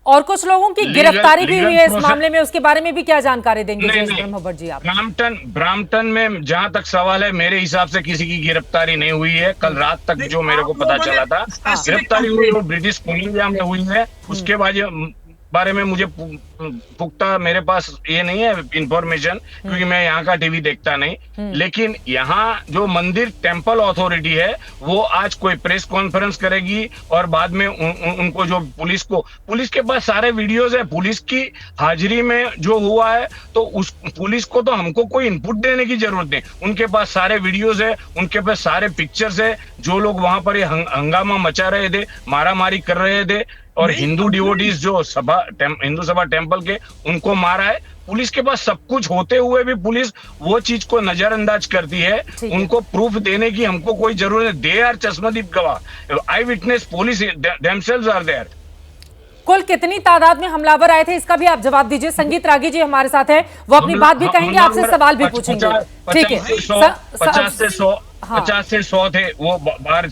A: और कुछ लोगों की गिरफ्तारी भी हुई है इस मामले में, उसके बारे में भी क्या जानकारी देंगे ब्रह्मभट्ट जी आप?
K: ब्राम्पटन में जहां तक सवाल है, मेरे हिसाब से किसी की गिरफ्तारी नहीं हुई है। कल रात तक जो मेरे को पता चला था, गिरफ्तारी हुई वो ब्रिटिश कोलंबिया में हुई है। उसके बाद बारे में मुझे पुख्ता मेरे पास ये नहीं है इंफॉर्मेशन, क्योंकि मैं यहाँ का टीवी देखता नहीं। लेकिन यहाँ जो मंदिर टेम्पल अथॉरिटी है, वो आज कोई प्रेस कॉन्फ्रेंस करेगी और बाद में उनको जो पुलिस के पास सारे वीडियोस है, पुलिस की हाजिरी में जो हुआ है, तो उस पुलिस को तो हमको कोई इनपुट देने की जरूरत नहीं। उनके पास सारे वीडियोस है, उनके पास सारे पिक्चर्स है, जो लोग वहां पर हंगामा मचा रहे थे, मारामारी कर रहे थे, और हिंदू डिवोटीज जो हिंदू सभा टेम्पल के, उनको मारा है। पुलिस के पास सब कुछ होते हुए भी पुलिस वो चीज को नजरअंदाज करती है। उनको प्रूफ देने की हमको कोई जरूरत है। दे आर चश्मदीद गवाह, eye witness, police themselves are there.
A: कुल कितनी तादाद में हमलावर आए थे, इसका भी आप जवाब दीजिए। संगीत रागी जी हमारे साथ है, वो अपनी बात भी कहेंगे, आपसे सवाल भी पूछेंगे। ठीक है,
K: 50 से 100 थे वो बाहर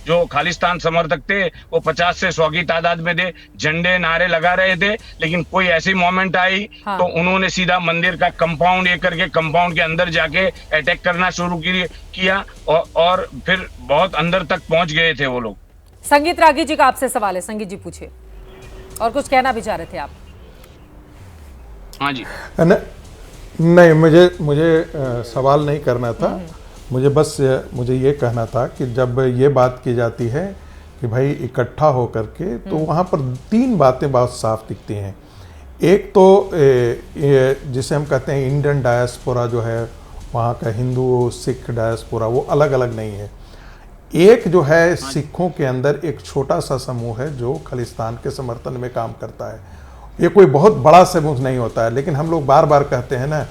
K: जो खालिस्तान समर्थक थे, वो 50 से 100 की तादाद में थे, झंडे नारे लगा रहे थे। लेकिन कोई ऐसी मोमेंट आई तो उन्होंने सीधा मंदिर का कंपाउंड ये करके कंपाउंड के अंदर जाके अटैक करना शुरू किया और फिर बहुत अंदर तक पहुंच गए थे वो लोग।
A: संगीत रागी जी का आपसे सवाल है, संगीत जी पूछिए, और कुछ कहना भी चाह रहे थे आप।
K: हाँ जी।
I: नहीं, मुझे सवाल नहीं करना था। मुझे ये कहना था कि जब ये बात की जाती है कि भाई इकट्ठा हो करके, तो वहाँ पर 3 बातें बहुत साफ दिखती हैं। एक तो जिसे हम कहते हैं इंडियन डायस्पोरा जो है, वहाँ का हिंदू सिख डायस्पोरा, वो अलग अलग नहीं है। एक जो है सिखों के अंदर एक छोटा सा समूह है जो खालिस्तान के समर्थन में काम करता है। ये कोई बहुत बड़ा समूह नहीं होता है, लेकिन हम लोग बार बार कहते हैं ना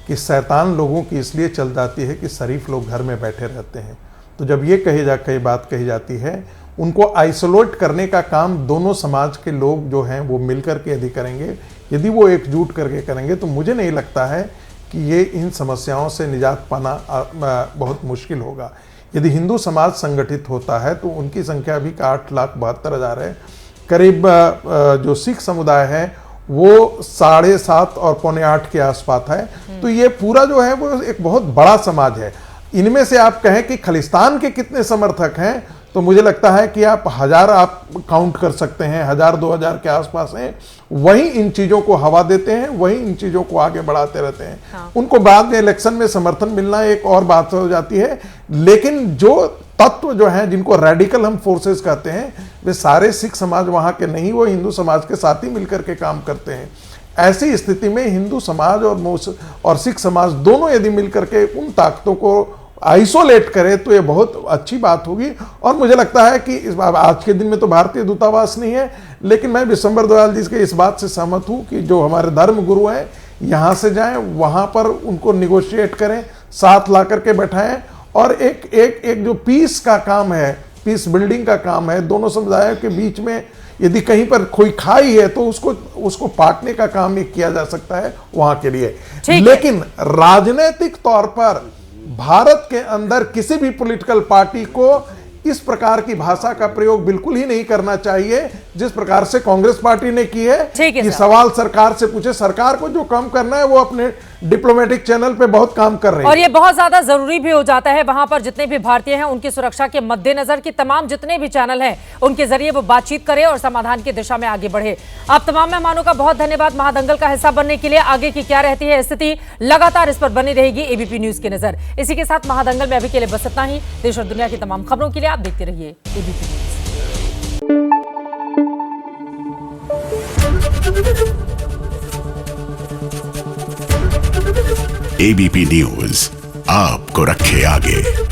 I: कि शैतान लोगों की इसलिए चल जाती है कि शरीफ लोग घर में बैठे रहते हैं। तो जब ये बात कही जाती है, उनको आइसोलेट करने का काम दोनों समाज के लोग जो हैं वो मिलकर के यदि करेंगे, यदि वो एकजुट करके करेंगे, तो मुझे नहीं लगता है कि ये इन समस्याओं से निजात पाना बहुत मुश्किल होगा। यदि हिंदू समाज संगठित होता है तो उनकी संख्या भी 8,72,000 है। करीब जो सिख समुदाय है वो 7.5 और 7.25 के आसपास है। तो ये पूरा जो है वो एक बहुत बड़ा समाज है। इनमें से आप कहें कि खालिस्तान के कितने समर्थक हैं, तो मुझे लगता है कि आप 1000 आप काउंट कर सकते हैं, 1000-2000 के आसपास हैं। वही इन चीज़ों को हवा देते हैं, वही इन चीज़ों को आगे बढ़ाते रहते हैं।
A: हाँ।
I: उनको बाद में इलेक्शन में समर्थन मिलना एक और बात हो जाती है, लेकिन जो तत्व जो हैं जिनको रेडिकल हम फोर्सेस कहते हैं, वे सारे सिख समाज वहाँ के नहीं, वो हिंदू समाज के साथ ही मिलकर के काम करते हैं। ऐसी स्थिति में हिंदू समाज और सिख समाज दोनों यदि मिलकर के उन ताकतों को आइसोलेट करे तो ये बहुत अच्छी बात होगी। और मुझे लगता है कि आज के दिन में तो भारतीय दूतावास नहीं है, लेकिन मैं विशंबर दयाल जी के इस बात से सहमत हूँ कि जो हमारे धर्म गुरु हैं यहाँ से जाएं, वहाँ पर उनको निगोशिएट करें, साथ ला करके बैठाएं, और एक जो पीस का काम है, पीस बिल्डिंग का काम है, दोनों समुदायों के बीच में यदि कहीं पर कोई खाई है तो उसको पाटने का काम ये किया जा सकता है वहाँ के लिए। लेकिन राजनीतिक तौर पर भारत के अंदर किसी भी पॉलिटिकल पार्टी को इस प्रकार की भाषा का प्रयोग बिल्कुल ही नहीं करना चाहिए जिस प्रकार से कांग्रेस पार्टी ने की है कि सवाल सरकार से पूछे। सरकार को जो काम करना है वो अपने डिप्लोमेटिक चैनल पे बहुत काम कर रही है,
A: और ये बहुत ज्यादा जरूरी भी हो जाता है। वहां पर जितने भी भारतीय हैं उनकी सुरक्षा के मद्देनजर की तमाम जितने भी चैनल हैं उनके जरिए वो बातचीत करें और समाधान की दिशा में आगे बढ़े। आप तमाम मेहमानों का बहुत धन्यवाद महादंगल का हिस्सा बनने के लिए। आगे की क्या रहती है स्थिति, लगातार इस पर बनी रहेगी एबीपी न्यूज की नजर। इसी के साथ महादंगल में अभी के लिए बस इतना ही। देश और दुनिया की तमाम खबरों के लिए आप देखते रहिए एबीपी न्यूज।
M: एबीपी न्यूज आपको रखे आगे।